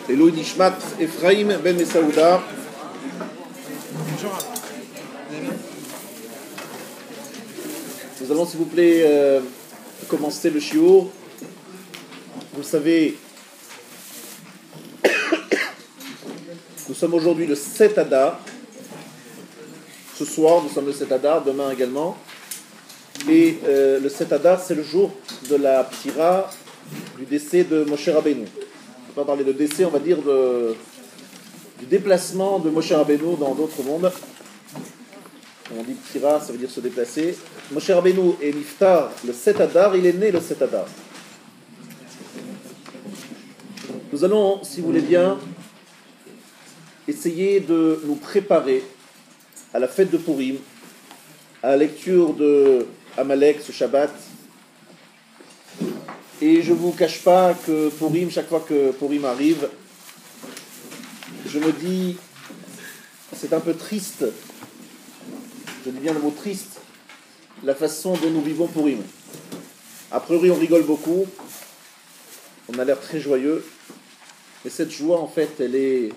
Eloi Nishmat Ephraim Ben Mesaouda. Nous allons, s'il vous plaît, commencer le shiur. Vous savez, nous sommes aujourd'hui le 7 Adar. Ce soir, nous sommes le 7 Adar, demain également. Et le 7 Adar, c'est le jour de la ptira, du décès de Moshe Rabbeinu. On ne va pas parler de décès, on va dire du déplacement de Moshe Rabbeinu dans d'autres mondes. On dit ptira, ça veut dire se déplacer. Moshe Rabbeinu est niftar le 7 Adar, il est né le 7 Adar. Nous allons, si vous voulez bien, essayer de nous préparer à la fête de Purim, à la lecture de Amalek ce Shabbat. Et je ne vous cache pas que Purim, chaque fois que Purim arrive, je me dis, c'est un peu triste, je dis bien le mot triste, la façon dont nous vivons Purim. A priori, on rigole beaucoup, on a l'air très joyeux, mais cette joie, en fait, elle est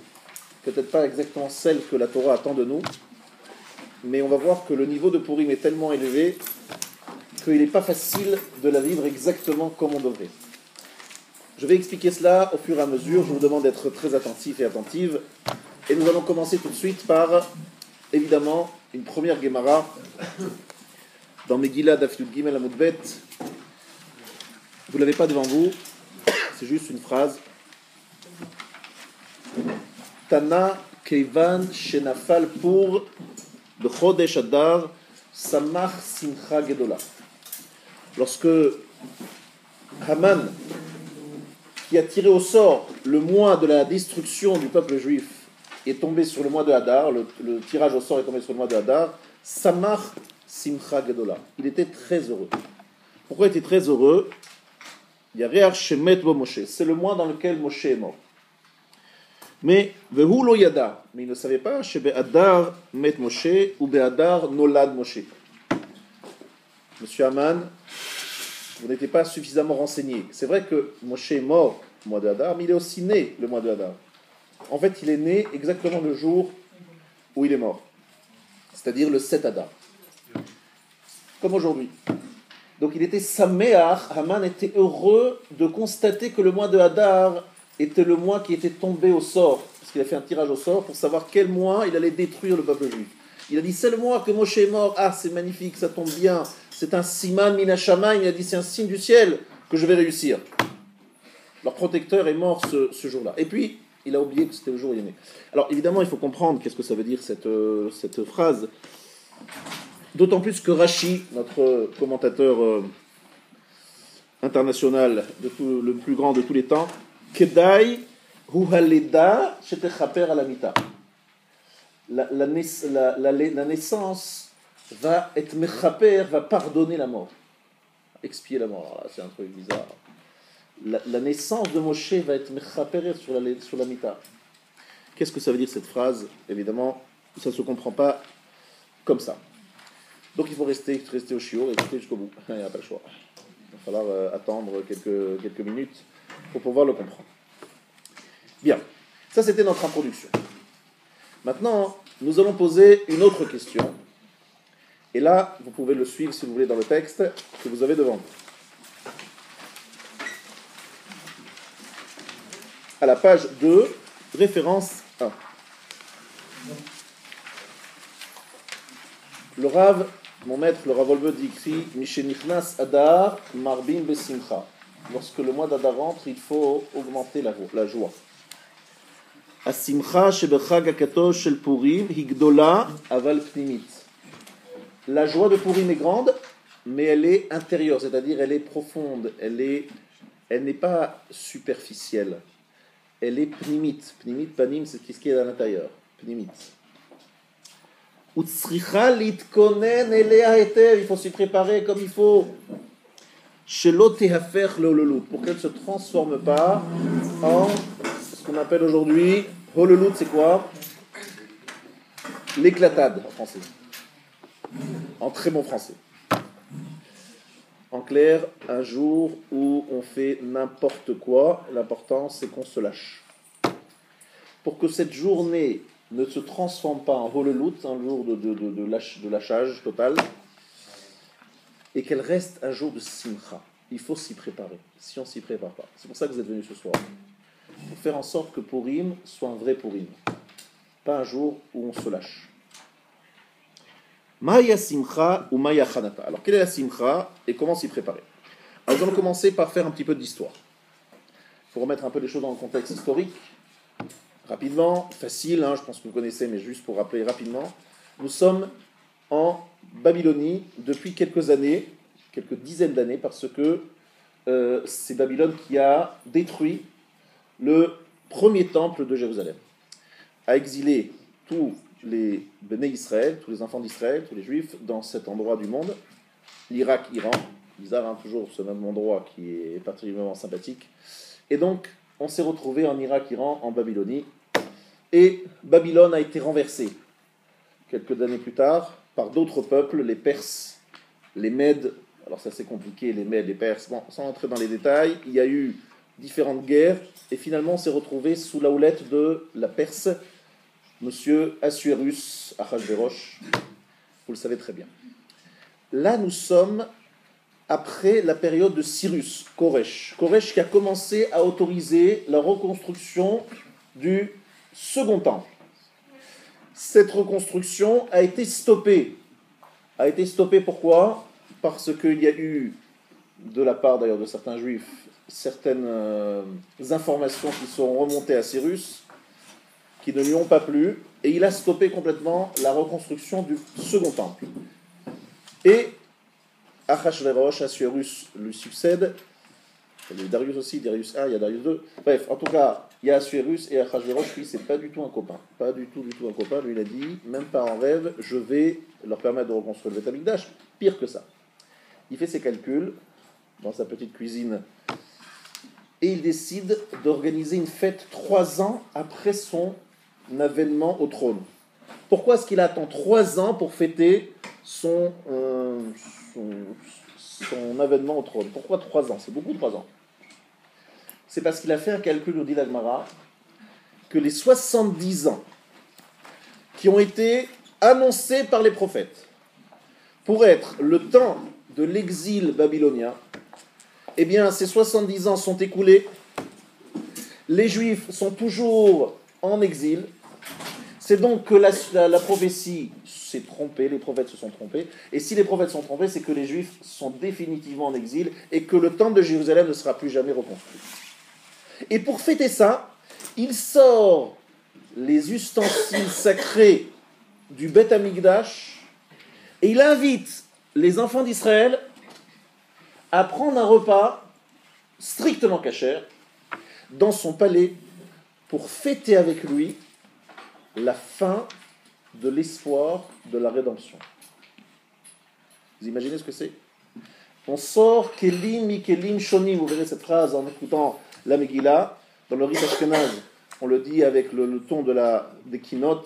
peut-être pas exactement celle que la Torah attend de nous, mais on va voir que le niveau de Purim est tellement élevé qu'il n'est pas facile de la vivre exactement comme on devrait. Je vais expliquer cela au fur et à mesure, je vous demande d'être très attentif et attentive, et nous allons commencer tout de suite par, évidemment, une première Gemara dans Megillah Daf Yud Gimel Amud Bet. Vous ne l'avez pas devant vous, c'est juste une phrase. Tana Keivan Shenafal Pur B'Chodesh Adar Samach Simcha Gedola. Lorsque Haman, qui a tiré au sort le mois de la destruction du peuple juif, est tombé sur le mois de Hadar, le tirage au sort est tombé sur le mois de Hadar, Samach Simcha Gedola. Il était très heureux. Pourquoi il était très heureux? Yareach Shemet Bo Moshe. C'est le mois dans lequel Moshe est mort. Mais Vehu Lo Yada, mais il ne savait pas Shebe Hadar Met Moshe ou Be Hadar Nolad Moshe. Monsieur Haman, vous n'étiez pas suffisamment renseigné. C'est vrai que Moshe est mort le mois de Hadar, mais il est aussi né le mois de Hadar. En fait, il est né exactement le jour où il est mort, c'est-à-dire le 7 Hadar, comme aujourd'hui. Donc il était Sameach, Haman était heureux de constater que le mois de Hadar était le mois qui était tombé au sort, parce qu'il a fait un tirage au sort pour savoir quel mois il allait détruire le peuple juif. Il a dit, c'est le mois que Moshe est mort, ah c'est magnifique, ça tombe bien, c'est un siman minashamayim, il a dit, c'est un signe du ciel que je vais réussir. Leur protecteur est mort ce jour-là. Et puis, il a oublié que c'était le jour où il est né. Alors évidemment, il faut comprendre qu'est-ce que ça veut dire cette phrase. D'autant plus que Rashi, notre commentateur international, le plus grand de tous les temps, Kedai hu haleda shetechaper alamita. La naissance va être mechaper, va pardonner la mort, expier la mort. Alors là, c'est un truc bizarre. La naissance de Moshe va être mechaper sur la mita. Qu'est-ce que ça veut dire cette phrase? Évidemment, ça ne se comprend pas comme ça. Donc il faut rester au shiur et rester jusqu'au bout. Il n'y a pas le choix. Il va falloir attendre quelques minutes pour pouvoir le comprendre. Bien, ça c'était notre introduction. Maintenant, nous allons poser une autre question. Et là, vous pouvez le suivre si vous voulez dans le texte que vous avez devant vous. À la page 2, référence 1. Le Rav, mon maître, le Rav Wolbe dit écrit Mishenichnas Adar Marbim Besimcha. Lorsque le mois d'Adar entre, il faut augmenter la joie. Asimcha shebechag hakatosh shel Purim higdola aval pnimit. La joie de Purim est grande, mais elle est intérieure, c'est-à-dire elle est profonde, elle n'est pas superficielle. Elle est pnimit. Pnimit, panim, c'est ce qui est à l'intérieur. Pnimit. Utsricha litkonen elea hetev. Il faut s'y préparer comme il faut. Shelo tehafer leololut. Pour qu'elle ne se transforme pas en ce qu'on appelle aujourd'hui, hololut, c'est quoi? L'éclatade en français. En très bon français. En clair, un jour où on fait n'importe quoi, l'important c'est qu'on se lâche. pour que cette journée ne se transforme pas en Holelut, un jour de lâchage total, et qu'elle reste un jour de Simcha. Il faut s'y préparer, si on ne s'y prépare pas. C'est pour ça que vous êtes venus ce soir. Pour faire en sorte que Purim soit un vrai Purim. Pas un jour où on se lâche. Maya Simcha ou Maya Chanata. Alors, quelle est la Simcha et comment s'y préparer? Alors, nous allons commencer par faire un petit peu d'histoire. Il faut remettre un peu les choses dans le contexte historique. Rapidement, facile, je pense que vous connaissez, mais juste pour rappeler rapidement. Nous sommes en Babylonie depuis quelques années, quelques dizaines d'années, parce que c'est Babylone qui a détruit le premier temple de Jérusalem, a exilé tous les Béné Israël, tous les enfants d'Israël, tous les Juifs, dans cet endroit du monde, l'Irak, Iran, bizarre, toujours ce même endroit qui est particulièrement sympathique. Et donc, on s'est retrouvé en Irak, Iran, en Babylonie, et Babylone a été renversée, quelques années plus tard, par d'autres peuples, les Perses, les Mèdes. Alors ça c'est compliqué, les Mèdes, les Perses, bon, sans entrer dans les détails, il y a eu différentes guerres, et finalement on s'est retrouvé sous la houlette de la Perse, monsieur Assuérus Achashverosh, vous le savez très bien. Là nous sommes après la période de Cyrus, Koresh qui a commencé à autoriser la reconstruction du second temple. Cette reconstruction a été stoppée. Pourquoi ? Parce qu'il y a eu, de la part d'ailleurs de certains juifs, certaines informations qui sont remontées à Cyrus, qui ne lui ont pas plu, et il a stoppé complètement la reconstruction du second temple. Et Achashverosh, Assuérus lui succède. Il y a Darius aussi, Darius 1, il y a Darius 2. Bref, en tout cas, il y a Assuérus et Achashverosh, lui, c'est pas du tout un copain. Pas du tout un copain. Lui, il a dit, même pas en rêve, je vais leur permettre de reconstruire le Beth Amikdash. Pire que ça. Il fait ses calculs dans sa petite cuisine et il décide d'organiser une fête 3 ans après son avènement au trône. Pourquoi est-ce qu'il attend 3 ans pour fêter son avènement au trône? Pourquoi 3 ans? C'est beaucoup 3 ans. C'est parce qu'il a fait un calcul au dit l'Agmara que les 70 ans qui ont été annoncés par les prophètes pour être le temps de l'exil babylonien, eh bien ces 70 ans sont écoulés, les Juifs sont toujours en exil, c'est donc que la prophétie s'est trompée, les prophètes se sont trompés, et si les prophètes sont trompés, c'est que les Juifs sont définitivement en exil et que le temple de Jérusalem ne sera plus jamais reconstruit. Et pour fêter ça, il sort les ustensiles sacrés du Beth Amikdash et il invite les enfants d'Israël à prendre un repas strictement cachère dans son palais pour fêter avec lui la fin de l'espoir de la rédemption. Vous imaginez ce que c'est? On sort Kelim Mikelim Shonim, vous verrez cette phrase en écoutant la Megillah, dans le Rite Ashkenaz, on le dit avec le ton des Kinot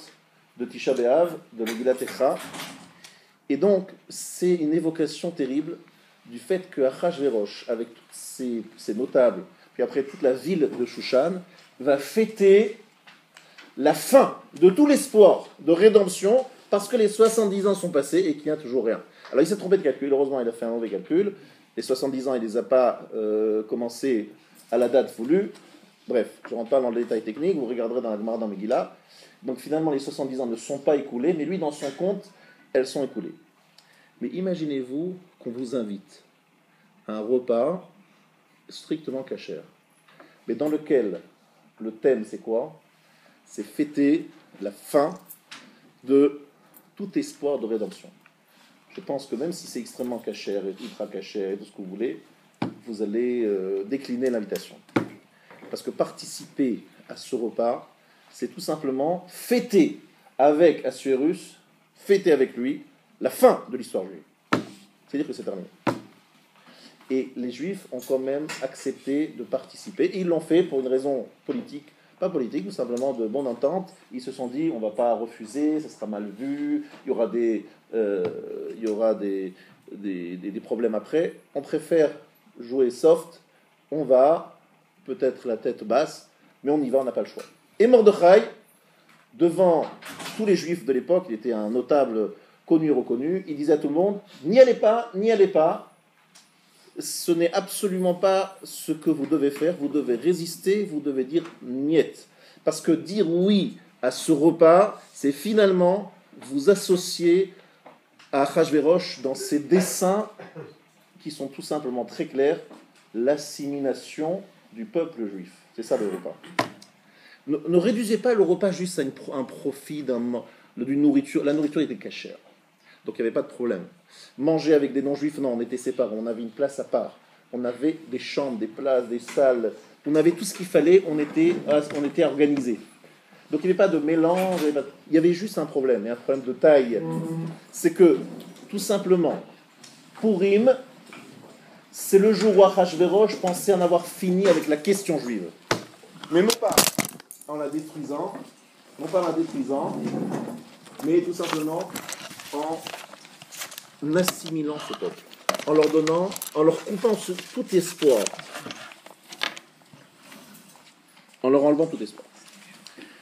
de Tisha B'Av, de Megillah Techa. Et donc, c'est une évocation terrible du fait que Achashverosh, avec tous ses notables, puis après toute la ville de Shushan, va fêter la fin de tout l'espoir de rédemption, parce que les 70 ans sont passés et qu'il n'y a toujours rien. Alors il s'est trompé de calcul, heureusement il a fait un mauvais calcul, les 70 ans il ne les a pas commencés à la date voulue. Bref, je ne rentre pas dans le détail technique, vous regarderez dans la Gemara dans Megillah. Donc finalement les 70 ans ne sont pas écoulés, mais lui dans son compte, elles sont écoulées. Mais imaginez-vous qu'on vous invite à un repas strictement cachère, mais dans lequel le thème c'est quoi? C'est fêter la fin de tout espoir de rédemption. Je pense que même si c'est extrêmement cachère et ultra cachère et tout ce que vous voulez, vous allez décliner l'invitation. Parce que participer à ce repas, c'est tout simplement fêter avec Assuérus, fêter avec lui la fin de l'histoire juive. C'est-à-dire que c'est terminé. Et les Juifs ont quand même accepté de participer. Et ils l'ont fait pour une raison politique. Pas politique, tout simplement de bonne entente. Ils se sont dit, on ne va pas refuser, ça sera mal vu, il y aura des problèmes après. On préfère jouer soft, on va, peut-être la tête basse, mais on y va, on n'a pas le choix. Et Mordechai, devant tous les juifs de l'époque, il était un notable connu et reconnu, il disait à tout le monde, n'y allez pas, ce n'est absolument pas ce que vous devez faire, vous devez résister, vous devez dire niet. Parce que dire oui à ce repas, c'est finalement vous associer à Achashverosh dans ses desseins qui sont tout simplement très clairs, l'assimilation du peuple juif. C'est ça le repas. Ne réduisez pas le repas juste à un profit d'une nourriture. La nourriture était cachère, donc il n'y avait pas de problème. Manger avec des non-juifs, non, on était séparés, on avait une place à part. On avait des chambres, des places, des salles, on avait tout ce qu'il fallait, on était organisés. Donc il n'y avait pas de mélange, il y avait juste un problème, et un problème de taille. C'est que, tout simplement, Purim, c'est le jour où Achashverosh pensait en avoir fini avec la question juive. Mais non pas en la détruisant, mais tout simplement en assimilant ce peuple, en leur coupant tout espoir, en leur enlevant tout espoir.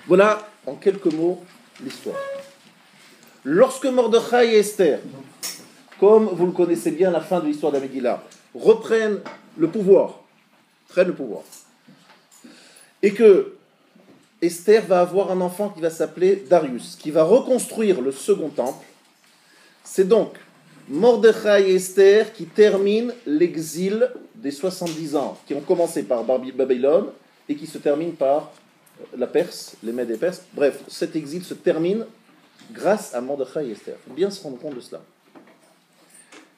Voilà, en quelques mots, l'histoire. Lorsque Mordechai et Esther, comme vous le connaissez bien, la fin de l'histoire d'Amegillah, reprennent le pouvoir, et que Esther va avoir un enfant qui va s'appeler Darius, qui va reconstruire le second temple, c'est donc Mordechai et Esther qui terminent l'exil des 70 ans, qui ont commencé par Babylone et qui se terminent par la Perse, les Mèdes et Perses. Bref, cet exil se termine grâce à Mordechai et Esther. Il faut bien se rendre compte de cela.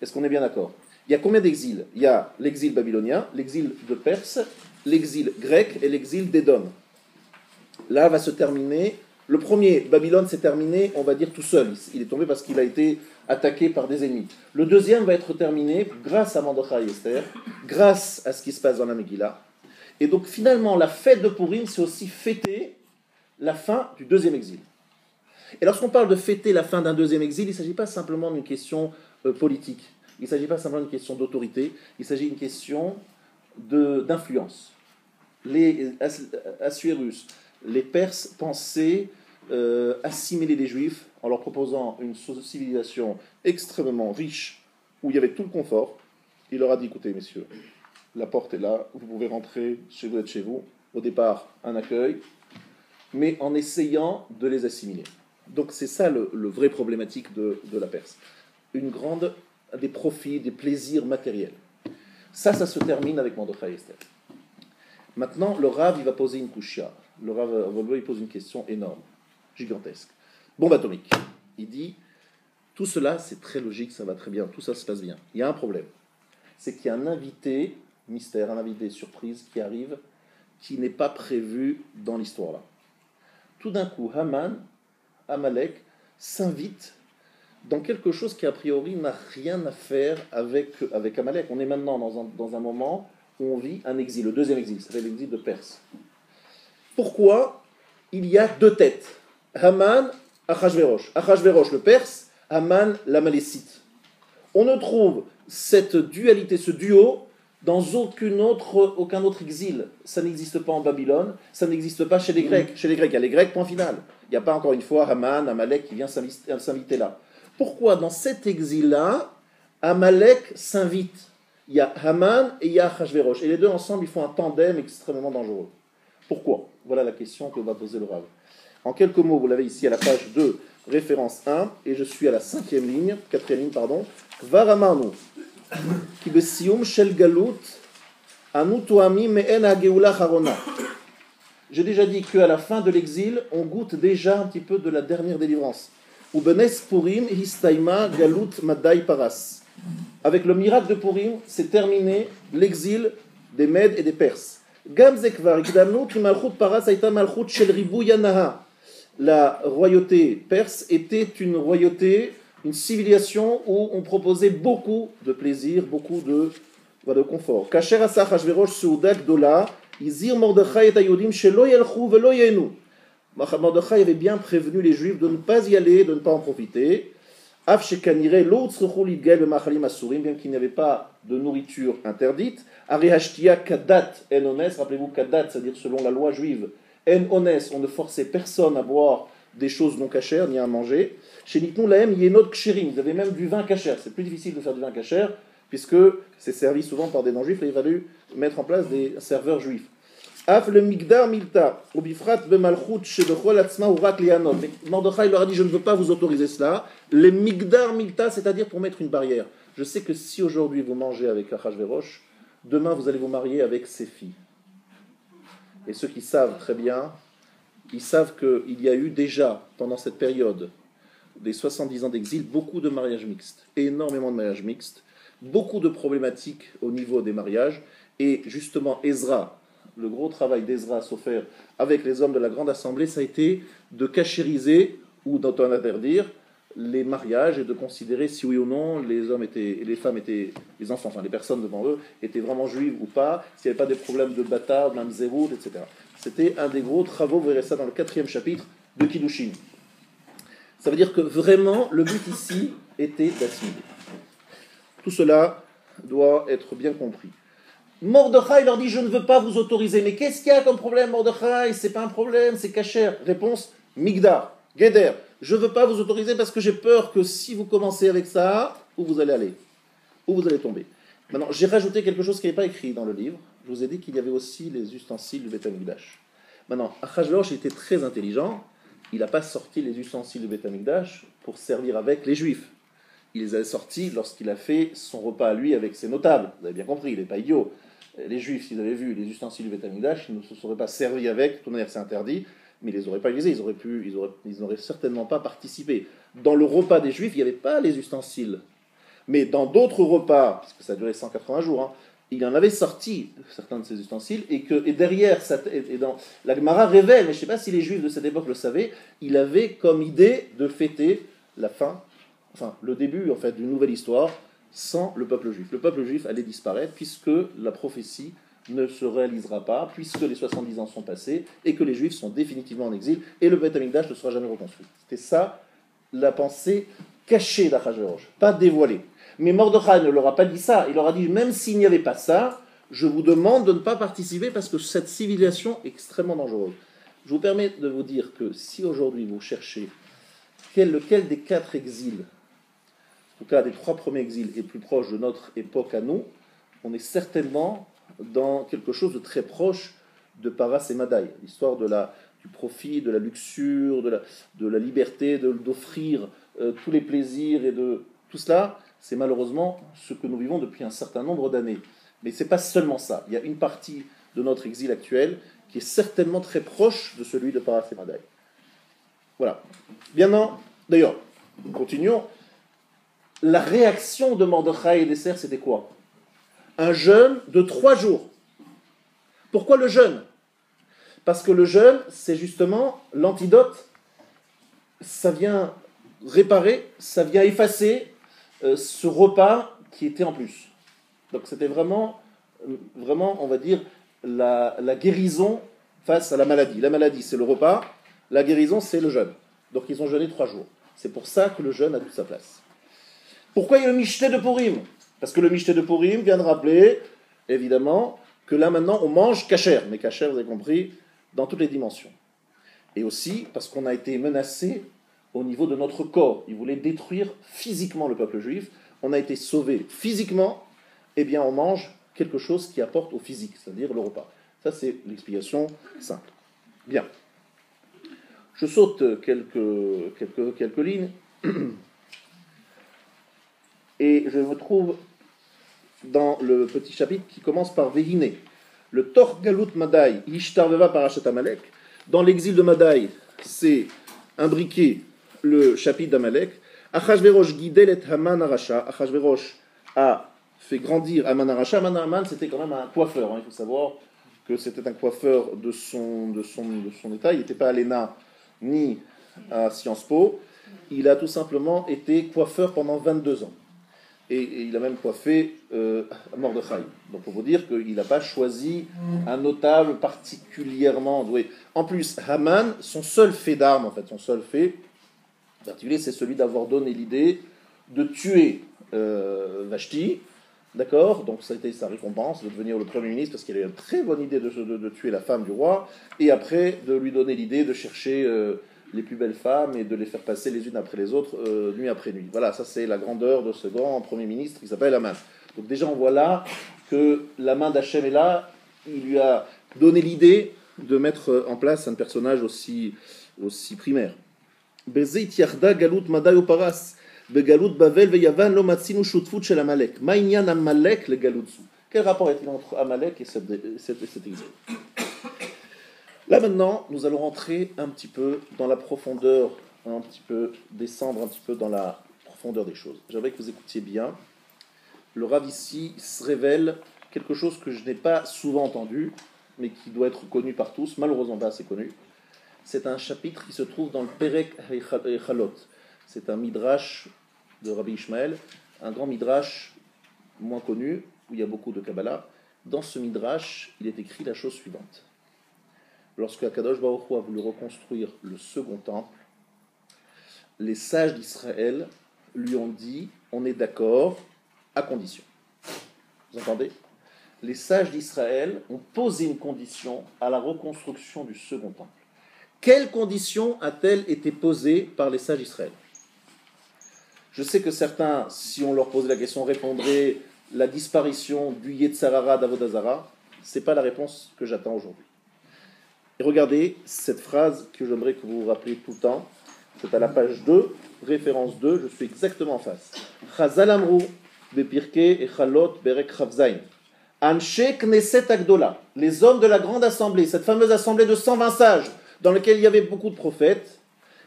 Est-ce qu'on est bien d'accord? Il y a combien d'exils? Il y a l'exil babylonien, l'exil de Perse, l'exil grec et l'exil d'Édom. Là va se terminer, le premier, Babylone, s'est terminé, on va dire tout seul. Il est tombé parce qu'il a été attaqué par des ennemis. Le deuxième va être terminé grâce à Mordechai et Esther, grâce à ce qui se passe dans la Megillah. Et donc finalement, la fête de Purim, c'est aussi fêter la fin du deuxième exil. Et lorsqu'on parle de fêter la fin d'un deuxième exil, il ne s'agit pas simplement d'une question politique, il ne s'agit pas simplement d'une question d'autorité, il s'agit d'une question d'influence. Les Assuérus, les Perses pensaient assimiler les Juifs en leur proposant une civilisation extrêmement riche, où il y avait tout le confort. Il leur a dit, écoutez messieurs, la porte est là, vous pouvez rentrer chez vous, êtes chez vous. Au départ, un accueil, mais en essayant de les assimiler. Donc c'est ça le vrai problématique de la Perse. Des profits, des plaisirs matériels. Ça se termine avec Mordechai et Esther. Maintenant, le Rav, il va poser une kushia. Le Rav, il pose une question énorme, gigantesque. Bombe atomique. Il dit, tout cela, c'est très logique, ça va très bien, tout ça se passe bien. Il y a un problème. C'est qu'il y a un invité mystère, un invité surprise qui arrive, qui n'est pas prévu dans l'histoire là. Tout d'un coup, Haman, Amalek, s'invite dans quelque chose qui a priori n'a rien à faire avec Amalek. On est maintenant dans un moment où on vit un exil, le deuxième exil, ça s'appelle l'exil de Perse. Pourquoi il y a deux têtes? Haman, Achashverosh. Achashverosh le Perse, Haman l'Amalécite. On ne trouve cette dualité, ce duo, dans aucun autre exil. Ça n'existe pas en Babylone, ça n'existe pas chez les Grecs. Chez les Grecs, il y a les Grecs, point final. Il n'y a pas encore une fois Haman, Amalek qui vient s'inviter là. Pourquoi dans cet exil-là, Amalek s'invite? Il y a Haman et il y a Achashverosh. Et les deux ensemble, ils font un tandem extrêmement dangereux. Pourquoi? Voilà la question que va poser le Rav. En quelques mots, vous l'avez ici à la page 2, référence 1, et je suis à la quatrième ligne, Varamanu, qui besium shel galut, anu toami me'en hageula harona. J'ai déjà dit qu'à la fin de l'exil, on goûte déjà un petit peu de la dernière délivrance. Ubenes Purim histaima galut madai paras. Avec le miracle de Purim, c'est terminé l'exil des Mèdes et des Perses. Gam zekvar ikdamnu ki malchut paras aita malchut shel ribu yanaha. La royauté perse était une royauté, une civilisation où on proposait beaucoup de plaisir, beaucoup de confort. Kasher asa Achashverosh seuda gdola, izir Mordechai et Ayudim shelo yelchu velo yenu. Mordechai avait bien prévenu les Juifs de ne pas y aller, de ne pas en profiter. Af shekanire lo tzruchu lidgel b'machalim asurim, bien qu'il n'y avait pas de nourriture interdite. Ari hashtia kadat enones, rappelez-vous kadat, c'est-à-dire selon la loi juive, En honest, on ne forçait personne à boire des choses non cachères, ni à manger. Chez Nitnou Lahem, il y a une autre kshérim. Vous avez même du vin cachère. C'est plus difficile de faire du vin cachère, puisque c'est servi souvent par des non-juifs, et il a fallu mettre en place des serveurs juifs. Af le migdar milta, obifrat bemalchut shebechol atzma urak lianot. Mordechai leur a dit, je ne veux pas vous autoriser cela. Le migdar milta, c'est-à-dire pour mettre une barrière. Je sais que si aujourd'hui vous mangez avec Achashverosh, demain vous allez vous marier avec ses filles. Et ceux qui savent très bien, ils savent qu'il y a eu déjà, pendant cette période des 70 ans d'exil, beaucoup de mariages mixtes, énormément de mariages mixtes, beaucoup de problématiques au niveau des mariages, et justement Ezra, le gros travail d'Ezra Sofer avec les hommes de la Grande Assemblée, ça a été de cachériser ou d'en interdire les mariages et de considérer si oui ou non les hommes étaient, les femmes étaient, les enfants, enfin les personnes devant eux, étaient vraiment juives ou pas, s'il n'y avait pas des problèmes de bâtard, de mamzerout, etc. C'était un des gros travaux, vous verrez ça dans le 4e chapitre de Kiddushin. Ça veut dire que vraiment, le but ici était d'assimiler. Tout cela doit être bien compris. Mordechai leur dit, je ne veux pas vous autoriser. Mais qu'est-ce qu'il y a comme problème, Mordechai? C'est pas un problème, c'est cachère. Réponse, Migdar, Geder. Je ne veux pas vous autoriser parce que j'ai peur que si vous commencez avec ça, où vous allez aller? Où vous allez tomber? Maintenant, j'ai rajouté quelque chose qui n'est pas écrit dans le livre. Je vous ai dit qu'il y avait aussi les ustensiles du Beth Amikdash. Maintenant, Achashverosh était très intelligent. Il n'a pas sorti les ustensiles du Beth Amikdash pour servir avec les Juifs. Il les a sortis lorsqu'il a fait son repas à lui avec ses notables. Vous avez bien compris, il n'est pas idiot. Les Juifs, s'ils avaient vu les ustensiles du Beth Amikdash, ils ne se seraient pas servis avec. De toute manière, c'est interdit. Mais ils ne les auraient pas utilisés. Ils n'auraient certainement pas participé. Dans le repas des Juifs, il n'y avait pas les ustensiles. Mais dans d'autres repas, parce que ça a duré 180 jours, hein, il en avait sorti certains de ces ustensiles, et derrière, la Gemara révèle, mais je ne sais pas si les Juifs de cette époque le savaient, il avait comme idée de fêter la fin, enfin le début en fait d'une nouvelle histoire, sans le peuple juif. Le peuple juif allait disparaître, puisque la prophétie ne se réalisera pas, puisque les 70 ans sont passés, et que les Juifs sont définitivement en exil, et le Beth Amikdash ne sera jamais reconstruit. C'était ça, la pensée cachée d'Achashverosh, pas dévoilée. Mais Mordechai ne leur a pas dit ça. Il leur a dit, même s'il n'y avait pas ça, je vous demande de ne pas participer parce que cette civilisation est extrêmement dangereuse. Je vous permets de vous dire que si aujourd'hui vous cherchez lequel des 4 exils, en tout cas des 3 premiers exils, est plus proche de notre époque à nous, on est certainement dans quelque chose de très proche de Paras et Madaï. L'histoire du profit, de la luxure, de la liberté, d'offrir tous les plaisirs et de tout cela. C'est malheureusement ce que nous vivons depuis un certain nombre d'années. Mais ce n'est pas seulement ça. Il y a une partie de notre exil actuel qui est certainement très proche de celui de Paras et Madaï. Voilà. Bien non. D'ailleurs, continuons. La réaction de Mordechai et d'Esther, c'était quoi? Un jeûne de 3 jours. Pourquoi le jeûne? Parce que le jeûne, c'est justement l'antidote. Ça vient réparer, ça vient effacer ce repas qui était en plus. Donc c'était vraiment, on va dire, la guérison face à la maladie. La maladie, c'est le repas, la guérison, c'est le jeûne. Donc ils ont jeûné 3 jours. C'est pour ça que le jeûne a toute sa place. Pourquoi il y a le Mishté de Purim? Parce que le Mishté de Purim vient de rappeler, évidemment, que là maintenant on mange kasher. Mais kasher, vous avez compris, dans toutes les dimensions. Et aussi parce qu'on a été menacé au niveau de notre corps. Ils voulaient détruire physiquement le peuple juif. On a été sauvé physiquement, eh bien on mange quelque chose qui apporte au physique, c'est-à-dire le repas. Ça, c'est l'explication simple. Bien. Je saute quelques lignes. Et je me trouve dans le petit chapitre qui commence par Vehine. Le Tor Galut Madai, Ishtarveva Parashat Amalek. Dans l'exil de Madai, c'est imbriqué le chapitre d'Amalek. Achashverosh guidel et Haman Arasha. Achashverosh a fait grandir Haman Arasha. Haman, c'était quand même un coiffeur. Il faut savoir que c'était un coiffeur de son état. Il n'était pas à l'ENA ni à Sciences Po. Il a tout simplement été coiffeur pendant 22 ans. Et il a même coiffé Mordechai. Donc pour vous dire qu'il n'a pas choisi un notable particulièrement doué. En plus, Haman, son seul fait d'arme, en fait, son seul fait particulier, c'est celui d'avoir donné l'idée de tuer Vashti, d'accord? Donc ça a été sa récompense de devenir le Premier ministre parce qu'il avait une très bonne idée de tuer la femme du roi, et après de lui donner l'idée de chercher les plus belles femmes et de les faire passer les unes après les autres, nuit après nuit. Voilà, ça c'est la grandeur de ce grand Premier ministre qui s'appelle Aman. Donc déjà on voit là que la main d'Hachem est là, il lui a donné l'idée de mettre en place un personnage aussi primaire. Bezeit yarda galut maday uparas. Begalut Bavel veyavan lo matzinu shutfut shel Amalek. Ma'inyan Amalek le galutsu. Quel rapport est-il entre Amalek et cet exil? Là maintenant, nous allons rentrer un petit peu dans la profondeur, un petit peu descendre un petit peu dans la profondeur des choses. J'aimerais que vous écoutiez bien. Le Rav ici se révèle quelque chose que je n'ai pas souvent entendu, mais qui doit être connu par tous, malheureusement pas assez connu. C'est un chapitre qui se trouve dans le Perek Echalot. C'est un midrash de Rabbi Ishmael, un grand midrash moins connu, où il y a beaucoup de Kabbalah. Dans ce midrash, il est écrit la chose suivante. Lorsque Akadosh Baruch Hu a voulu reconstruire le second temple, les sages d'Israël lui ont dit « on est d'accord, à condition ». Vous entendez? Les sages d'Israël ont posé une condition à la reconstruction du second temple. Quelle condition a-t-elle été posée par les sages d'Israël? Je sais que certains, si on leur posait la question, répondraient la disparition du Yetzarara d'Avodazara. Ce n'est pas la réponse que j'attends aujourd'hui. Et regardez cette phrase que j'aimerais que vous vous rappeliez tout le temps. C'est à la page 2, référence 2, je suis exactement en face. Chazal Amrou, Bepirke et Chalot Berek Chavzain. Anshe Knesset Agdola, les hommes de la grande assemblée, cette fameuse assemblée de 120 sages, dans laquelle il y avait beaucoup de prophètes,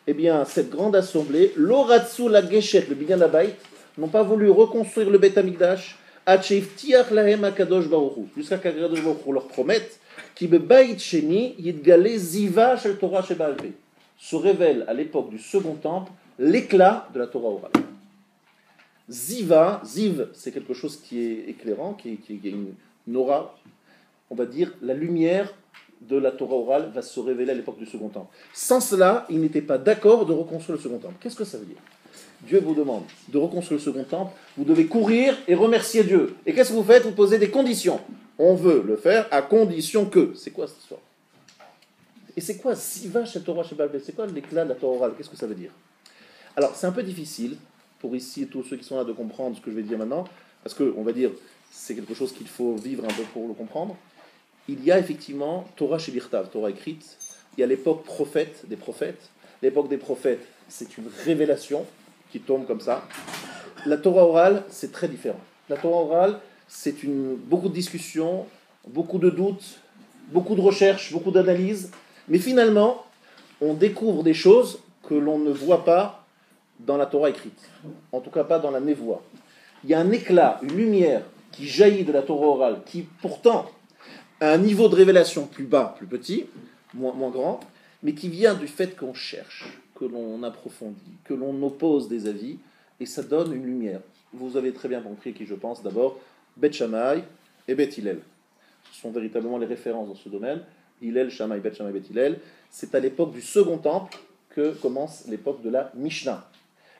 eh bien, cette grande assemblée, l'Oratsu la Geshet, le Binyan Abayt, n'ont pas voulu reconstruire le Beth Amikdash, jusqu'à qu'Akadosh Baruch Hu leur promette qui bebayit sheni yidgale ziva shel Torah sheba'al peh, se révèle à l'époque du second temple l'éclat de la Torah orale. Ziv, c'est quelque chose qui est éclairant, qui est une aura, on va dire, la lumière de la Torah orale va se révéler à l'époque du second temple. Sans cela, ils n'étaient pas d'accord de reconstruire le second temple. Qu'est-ce que ça veut dire? Dieu vous demande de reconstruire le second temple, vous devez courir et remercier Dieu. Et qu'est-ce que vous faites? Vous posez des conditions. On veut le faire à condition que. C'est quoi cette histoire? Et c'est quoi Ziva chez Torah chez Balbé? C'est quoi l'éclat de la Torah orale? Qu'est-ce que ça veut dire? Alors, c'est un peu difficile pour ici tous ceux qui sont là de comprendre ce que je vais dire maintenant, parce que, on va dire, c'est quelque chose qu'il faut vivre un peu pour le comprendre. Il y a effectivement Torah chez Birtav, Torah écrite. Il y a l'époque des prophètes. L'époque des prophètes, c'est une révélation qui tombe comme ça. La Torah orale, c'est très différent. La Torah orale, c'est beaucoup de discussions, beaucoup de doutes, beaucoup de recherches, beaucoup d'analyses. Mais finalement, on découvre des choses que l'on ne voit pas dans la Torah écrite. En tout cas, pas dans la névoie. Il y a un éclat, une lumière qui jaillit de la Torah orale, qui pourtant a un niveau de révélation plus bas, plus petit, moins grand, mais qui vient du fait qu'on cherche, que l'on approfondit, que l'on oppose des avis, et ça donne une lumière. Vous avez très bien compris qui je pense d'abord, Beth Shammai et Beth Hillel. Ce sont véritablement les références dans ce domaine. Hillel, Shammai, Beth Hillel. C'est à l'époque du second temple que commence l'époque de la Mishnah.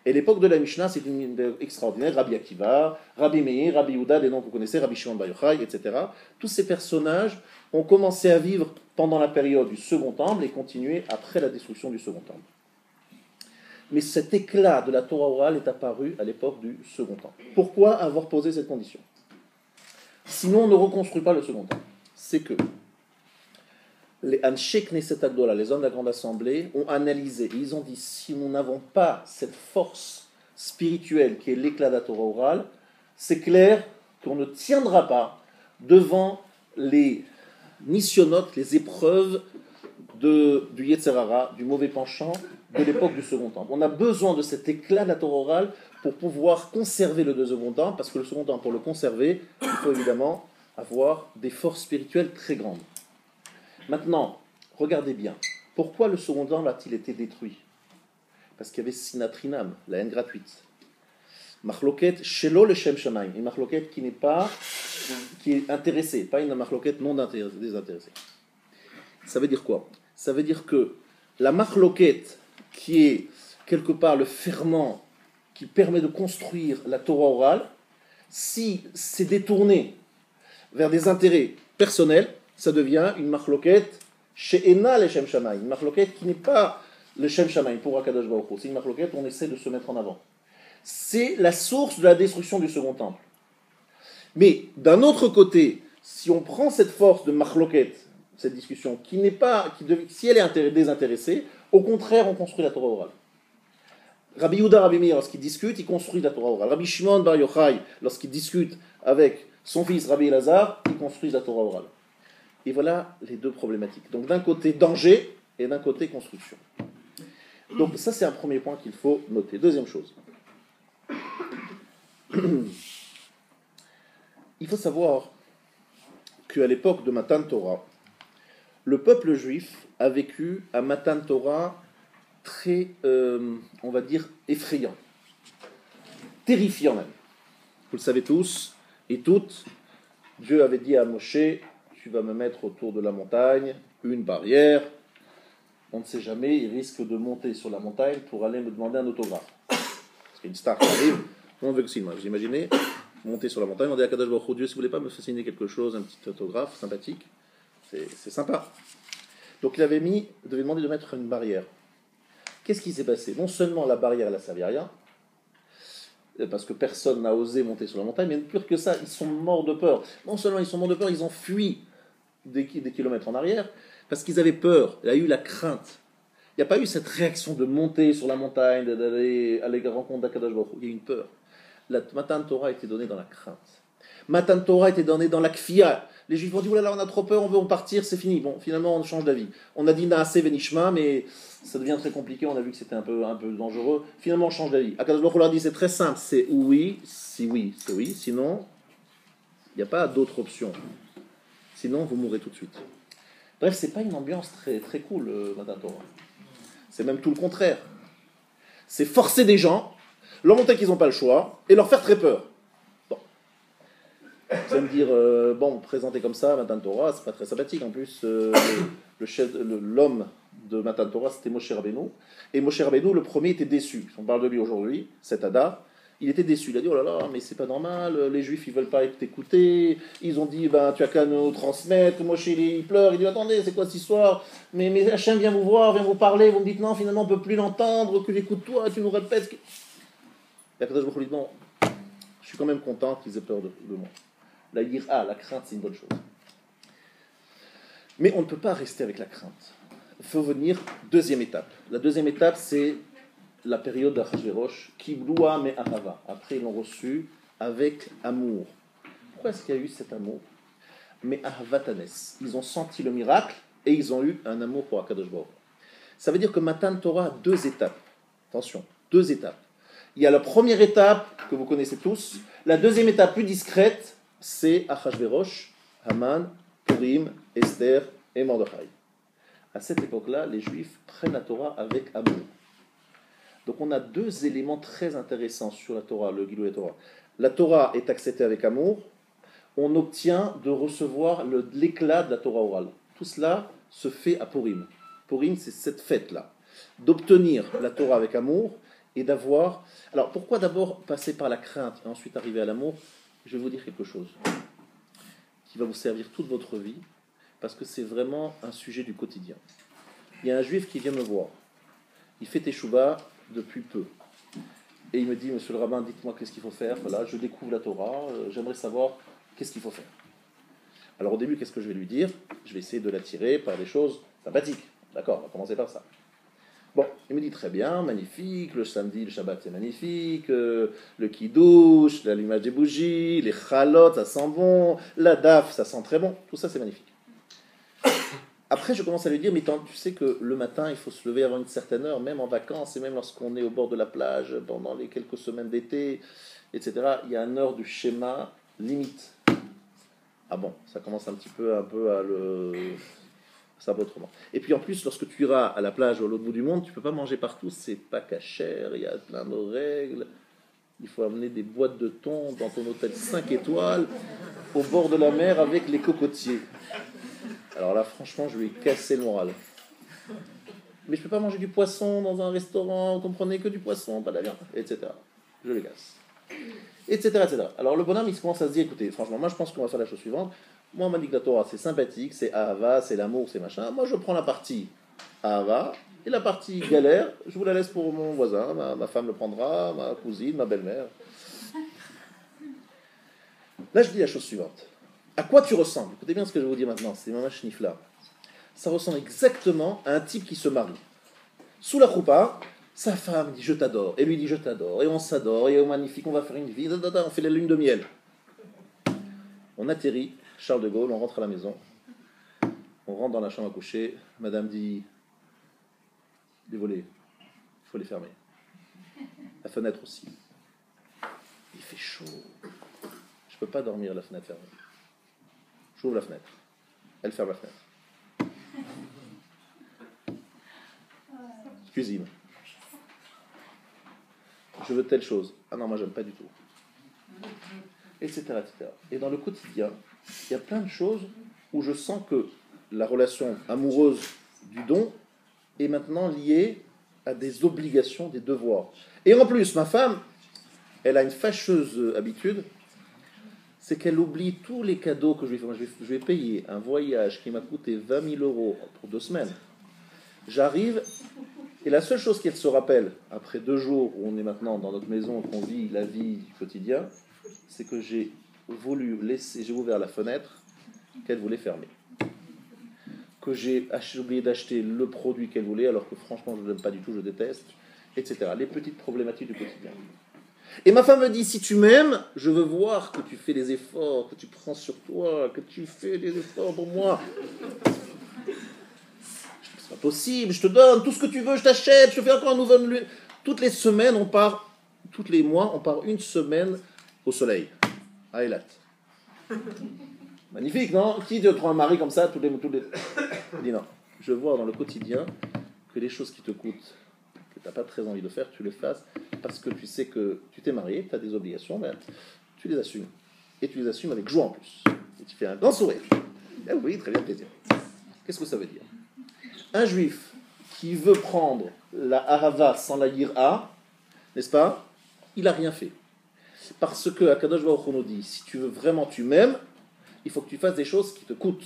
Et l'époque de la Mishnah, c'est une époque extraordinaire. Rabbi Akiva, Rabbi Meir, Rabbi Yehuda, des noms que vous connaissez, Rabbi Shimon Bar Yochai, etc. Tous ces personnages ont commencé à vivre pendant la période du second temple et continué après la destruction du second temple. Mais cet éclat de la Torah orale est apparu à l'époque du second temple. Pourquoi avoir posé cette condition? Sinon, on ne reconstruit pas le second temple. C'est que les Anshe Knesset Agdola, les hommes de la grande assemblée, ont analysé et ils ont dit si nous n'avons pas cette force spirituelle qui est l'éclat de la Torah orale, c'est clair qu'on ne tiendra pas devant les nisyonotes, les épreuves du Yetzerara, du mauvais penchant de l'époque du second temple. On a besoin de cet éclat de la Torah orale pour pouvoir conserver le second temple, parce que le second temple, pour le conserver, il faut évidemment avoir des forces spirituelles très grandes. Maintenant, regardez bien. Pourquoi le second temple a-t-il été détruit? Parce qu'il y avait sinatrinam, la haine gratuite. Machloket shelo leshem shamaim, une machloket qui est intéressée, pas une machloket non désintéressée. Ça veut dire quoi? Ça veut dire que la machloket, qui est quelque part le ferment qui permet de construire la Torah orale, Si c'est détourné vers des intérêts personnels, ça devient une marloquette chez Ena les Shem Shamaï, une marloquette qui n'est pas le Shem Shamaï pour Akadosh Baruch Hu. C'est une marloquette où on essaie de se mettre en avant. C'est la source de la destruction du second temple. Mais d'un autre côté, si on prend cette force de marloquette, cette discussion, si elle est désintéressée, au contraire, on construit la Torah orale. Rabbi Yehuda, Rabbi Meir, lorsqu'ils discutent, ils construisent la Torah orale. Rabbi Shimon Bar Yochai, lorsqu'il discute avec son fils Rabbi Elazar, ils construisent la Torah orale. Et voilà les deux problématiques. Donc d'un côté danger et d'un côté construction. Donc ça c'est un premier point qu'il faut noter. Deuxième chose. Il faut savoir qu'à l'époque de Matan Torah, le peuple juif a vécu un Matan Torah très, on va dire, effrayant, terrifiant même. Vous le savez tous et toutes, Dieu avait dit à Moshe, tu vas me mettre autour de la montagne une barrière, on ne sait jamais, il risque de monter sur la montagne pour aller me demander un autographe. Parce qu'il y a une star qui arrive, on veut que c'est moi. Vous imaginez, monter sur la montagne, on dit à Kadosh Baruch Hu, Dieu, si vous voulez pas me faire signer quelque chose, un petit autographe sympathique, c'est sympa. Donc il avait demandé de mettre une barrière. Qu'est-ce qui s'est passé? Non seulement la barrière, elle n'a servi à rien, parce que personne n'a osé monter sur la montagne, mais pire que ça, ils sont morts de peur. Non seulement ils sont morts de peur, ils ont fui des kilomètres en arrière, parce qu'ils avaient peur, il y a eu la crainte. Il n'y a pas eu cette réaction de monter sur la montagne, d'aller à la rencontre d'Akadosh Baruch Hu. Il y a eu une peur. La Matan Torah a été donnée dans la crainte. Matan Torah a été donnée dans la kfia. Les Juifs ont dit, oulala, on a trop peur, on veut partir, c'est fini. Bon, finalement, on change d'avis. On a dit Naase Venishma, mais ça devient très compliqué, on a vu que c'était un peu dangereux. Finalement, on change d'avis. Akadosh Baruch Hu leur dit, c'est très simple, c'est oui, si oui, c'est oui, sinon, il n'y a pas d'autre option. Sinon, vous mourrez tout de suite. Bref, c'est pas une ambiance très, très cool, Matan Torah. C'est même tout le contraire. C'est forcer des gens, leur montrer qu'ils n'ont pas le choix, et leur faire très peur. Bon. Vous allez me dire, bon, présenter comme ça, Matan Torah, c'est pas très sympathique. En plus, l'homme de Matan Torah, c'était Moshe Rabbeinu. Et Moshe Rabbeinu, le premier, était déçu. On parle de lui aujourd'hui, cet Hadar. Il était déçu. Il a dit, oh là là, mais c'est pas normal, les Juifs, ils veulent pas t'écouter. Ils ont dit, ben, tu as qu'à nous transmettre. Moshe, il pleure. Il dit, attendez, c'est quoi cette histoire? Mais Hachem vient vous voir, vient vous parler. Vous me dites, non, finalement, on peut plus l'entendre. Que j'écoute-toi, tu nous répètes. Et Akadosh Baruch Hu dit, non, je suis quand même content qu'ils aient peur de moi. La yira, la crainte, c'est une bonne chose. Mais on ne peut pas rester avec la crainte. Il faut venir deuxième étape. La deuxième étape, c'est la période d'Achashverosh, Kibloua me ahava. Après, ils l'ont reçu avec amour. Pourquoi est-ce qu'il y a eu cet amour? Mais ahvatanes. Ils ont senti le miracle et ils ont eu un amour pour Akadosh Baruch Hu. Ça veut dire que Matan Torah a deux étapes. Attention, deux étapes. Il y a la première étape que vous connaissez tous. La deuxième étape plus discrète, c'est Achashverosh, Haman, Purim, Esther et Mordechai. À cette époque-là, les Juifs prennent la Torah avec amour. Donc on a deux éléments très intéressants sur la Torah, le Gilui Torah. La Torah est acceptée avec amour, on obtient de recevoir l'éclat de la Torah orale. Tout cela se fait à Purim. Purim, c'est cette fête-là. D'obtenir la Torah avec amour et d'avoir... Alors pourquoi d'abord passer par la crainte et ensuite arriver à l'amour? Je vais vous dire quelque chose qui va vous servir toute votre vie, parce que c'est vraiment un sujet du quotidien. Il y a un Juif qui vient me voir. Il fait teshuva depuis peu. Et il me dit, monsieur le rabbin, dites-moi qu'est-ce qu'il faut faire. Voilà, je découvre la Torah, j'aimerais savoir qu'est-ce qu'il faut faire. Alors au début, qu'est-ce que je vais lui dire? Je vais essayer de l'attirer par des choses sympathiques. D'accord, on va commencer par ça. Bon, il me dit très bien, magnifique, le samedi, le Shabbat c'est magnifique, le kiddush, l'allumage des bougies, les chalotes, ça sent bon, la daf, ça sent très bon, tout ça c'est magnifique. Après, je commence à lui dire, mais tu sais que le matin, il faut se lever avant une certaine heure, même en vacances, et même lorsqu'on est au bord de la plage, pendant les quelques semaines d'été, etc., il y a une heure du schéma limite. Ah bon, ça commence un peu à le... Ça va autrement. Et puis en plus, lorsque tu iras à la plage ou à l'autre bout du monde, tu ne peux pas manger partout, c'est pas cachère, il y a plein de règles. Il faut amener des boîtes de thon dans ton hôtel 5 étoiles, au bord de la mer avec les cocotiers. Alors là, franchement, je lui ai cassé le moral. Mais je ne peux pas manger du poisson dans un restaurant, vous comprenez, que du poisson, pas de la viande, etc. Je les casse. etc., etc. Alors le bonhomme, il commence à se dire, écoutez, franchement, moi je pense qu'on va faire la chose suivante. Moi, on m'a dit que la Torah, c'est sympathique, c'est Ahava, c'est l'amour, c'est machin. Moi, je prends la partie Ahava, et la partie galère, je vous la laisse pour mon voisin, ma femme le prendra, ma cousine, ma belle-mère. Là, je dis la chose suivante. À quoi tu ressembles? Écoutez bien ce que je vais vous dire maintenant, c'est Mama Shnifla. Ça ressemble exactement à un type qui se marie. Sous la choupa, sa femme dit je t'adore, et lui dit je t'adore, et on s'adore, et on est magnifique, on va faire une vie, on fait la lune de miel. On atterrit, Charles de Gaulle, on rentre à la maison, on rentre dans la chambre à coucher, madame dit les volets, il faut les fermer. La fenêtre aussi. Il fait chaud. Je ne peux pas dormir la fenêtre fermée. J'ouvre la fenêtre. Elle ferme la fenêtre. Cuisine. Je veux telle chose. Ah non, moi j'aime pas du tout. Etc., etc. Et dans le quotidien, il y a plein de choses où je sens que la relation amoureuse du don est maintenant liée à des obligations, des devoirs. Et en plus, ma femme, elle a une fâcheuse habitude, c'est qu'elle oublie tous les cadeaux que je vais faire. Je vais payer un voyage qui m'a coûté 20 000 euros pour 2 semaines. J'arrive, et la seule chose qu'elle se rappelle, après 2 jours où on est maintenant dans notre maison, qu'on vit la vie du quotidien, c'est que j'ai ouvert la fenêtre qu'elle voulait fermer. Que j'ai oublié d'acheter le produit qu'elle voulait, alors que franchement je ne l'aime pas du tout, je déteste, etc. Les petites problématiques du quotidien. Et ma femme me dit, si tu m'aimes, je veux voir que tu fais des efforts, que tu prends sur toi, que tu fais des efforts pour moi. C'est pas possible, je te donne tout ce que tu veux, je t'achète, je te fais encore un nouveau... Toutes les semaines, tous les mois, on part 1 semaine au soleil, à Eilat. Magnifique, non? Qui te trouve un mari comme ça, tous les... dis non. Je vois dans le quotidien que les choses qui te coûtent, que tu n'as pas très envie de faire, tu les fasses, parce que tu sais que tu t'es marié, tu as des obligations, mais tu les assumes. Et tu les assumes avec joie en plus. Et tu fais un grand sourire. Ah oui, très bien, plaisir. Qu'est-ce que ça veut dire? Un juif qui veut prendre la ahava sans la yira, n'est-ce pas? Il n'a rien fait. Parce que Akadosh Baruch Hu nous dit, si tu veux vraiment, tu m'aimes, il faut que tu fasses des choses qui te coûtent.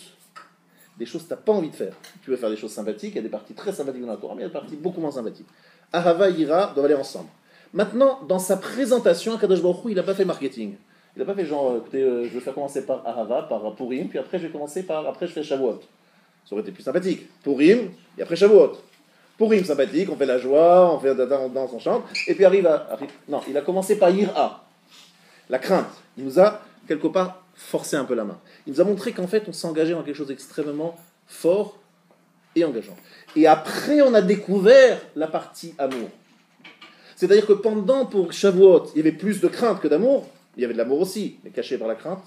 Des choses que tu n'as pas envie de faire. Tu veux faire des choses sympathiques, il y a des parties très sympathiques dans la Torah, mais il y a des parties beaucoup moins sympathiques. Ahava et Yira doivent aller ensemble. Maintenant, dans sa présentation, Akadosh Baruch Hu, il n'a pas fait marketing. Il n'a pas fait genre, écoutez, je vais faire commencer par Ahava, par Purim, puis après je fais Shavuot. Ça aurait été plus sympathique. Purim, et après Shavuot. Purim sympathique, on fait la joie, on danse, on chante, et puis non, il a commencé par Yira, la crainte. Il nous a, quelque part, forcé un peu la main. Il nous a montré qu'en fait, on s'engageait dans quelque chose d'extrêmement fort et engageant. Et après, on a découvert la partie amour. C'est-à-dire que pour Shavuot, il y avait plus de crainte que d'amour. Il y avait de l'amour aussi, mais caché par la crainte.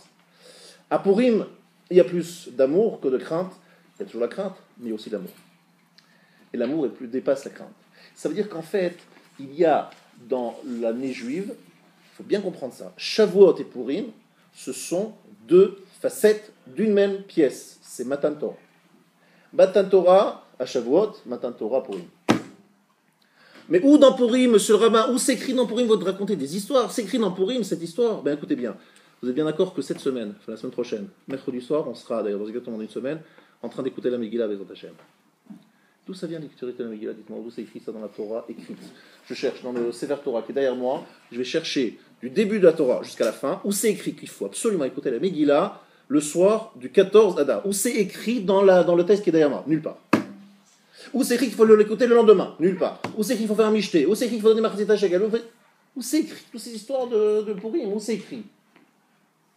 À Purim, il y a plus d'amour que de crainte. Il y a toujours la crainte, mais il y a aussi l'amour. Et l'amour dépasse la crainte. Ça veut dire qu'en fait, il y a dans l'année juive, il faut bien comprendre ça, Shavuot et Purim, ce sont 2 facettes d'une même pièce. C'est Matan Torah. Matan Torah à Shavuot, Matan Torah Purim. Mais où dans Purim, monsieur le rabbin, où s'écrit dans Purim, vous raconter des histoires? S'écrit dans Purim cette histoire? Ben écoutez bien, vous êtes bien d'accord que cette semaine, enfin la semaine prochaine, mercredi soir, on sera d'ailleurs dans exactement 1 semaine, en train d'écouter la Megillah avec Hashem. D'où ça vient l'écriture de la Megillah? Dites-moi, où c'est écrit ça dans la Torah écrite? Je cherche dans le Sefer Torah qui est derrière moi, je vais chercher du début de la Torah jusqu'à la fin, où c'est écrit qu'il faut absolument écouter la Megillah le soir du 14 Adar. Où c'est écrit dans le texte qui est derrière moi? Nulle part. Où c'est écrit qu'il faut l'écouter le lendemain? Nulle part. Où c'est écrit qu'il faut faire un michté? Où c'est écrit qu'il faut donner Marchet Shekel? Où c'est écrit toutes ces histoires de Purim? Où c'est écrit?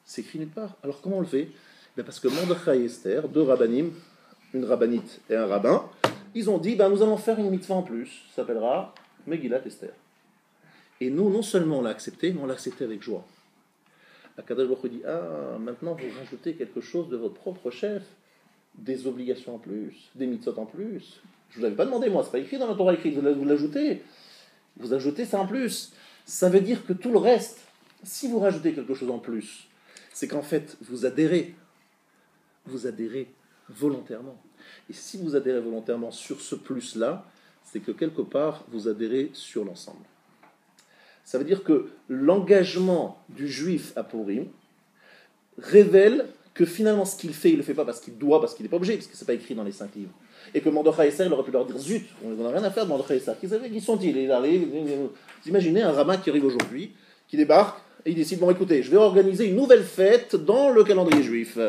C'est écrit nulle part. Alors comment on le fait? Ben parce que Mordechai et Esther, 2 rabbinim, une rabbinite et un rabbin, ils ont dit, nous allons faire une mitzvah en plus, ça s'appellera Megillat Esther. Et nous, non seulement on l'a accepté, mais on l'a accepté avec joie. Akadosh Baruch Hu dit, maintenant vous rajoutez quelque chose de votre propre chef, des obligations en plus, des mitzvot en plus. Je ne vous avais pas demandé, moi, c'est pas écrit dans la Torah écrite, vous l'ajoutez. Vous ajoutez ça en plus. Ça veut dire que tout le reste, si vous rajoutez quelque chose en plus, c'est qu'en fait, vous adhérez volontairement. Et si vous adhérez volontairement sur ce plus-là, c'est que quelque part, vous adhérez sur l'ensemble. Ça veut dire que l'engagement du juif à Purim révèle que finalement ce qu'il fait, il ne le fait pas parce qu'il doit, parce qu'il n'est pas obligé, parce que ce n'est pas écrit dans les 5 livres. Et que Mordechai Esther, il aurait pu leur dire zut, on n'a rien à faire de Mordechai Esther. Qui sont-ils? Il arrive, vous imaginez un rabbin qui arrive aujourd'hui, qui débarque, et il décide, bon écoutez, je vais organiser une nouvelle fête dans le calendrier juif.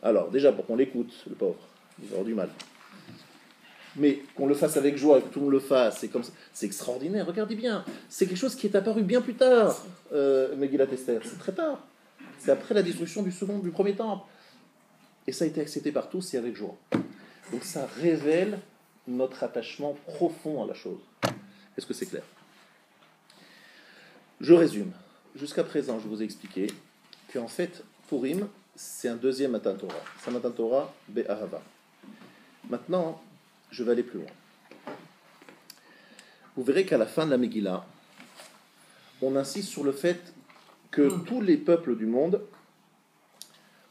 Alors, déjà, pour qu'on l'écoute, le pauvre, il va avoir du mal. Mais qu'on le fasse avec joie et que tout le monde le fasse, c'est extraordinaire, regardez bien. C'est quelque chose qui est apparu bien plus tard, Megillat Esther, c'est très tard. C'est après la destruction du premier temple. Et ça a été accepté par tous et avec joie. Donc ça révèle notre attachement profond à la chose. Est-ce que c'est clair? Je résume. Jusqu'à présent, je vous ai expliqué qu'en fait, Purim, c'est un deuxième Matan Torah. C'est un Matan Torah Be'ahava. Maintenant, je vais aller plus loin. Vous verrez qu'à la fin de la Megillah, on insiste sur le fait que tous les peuples du monde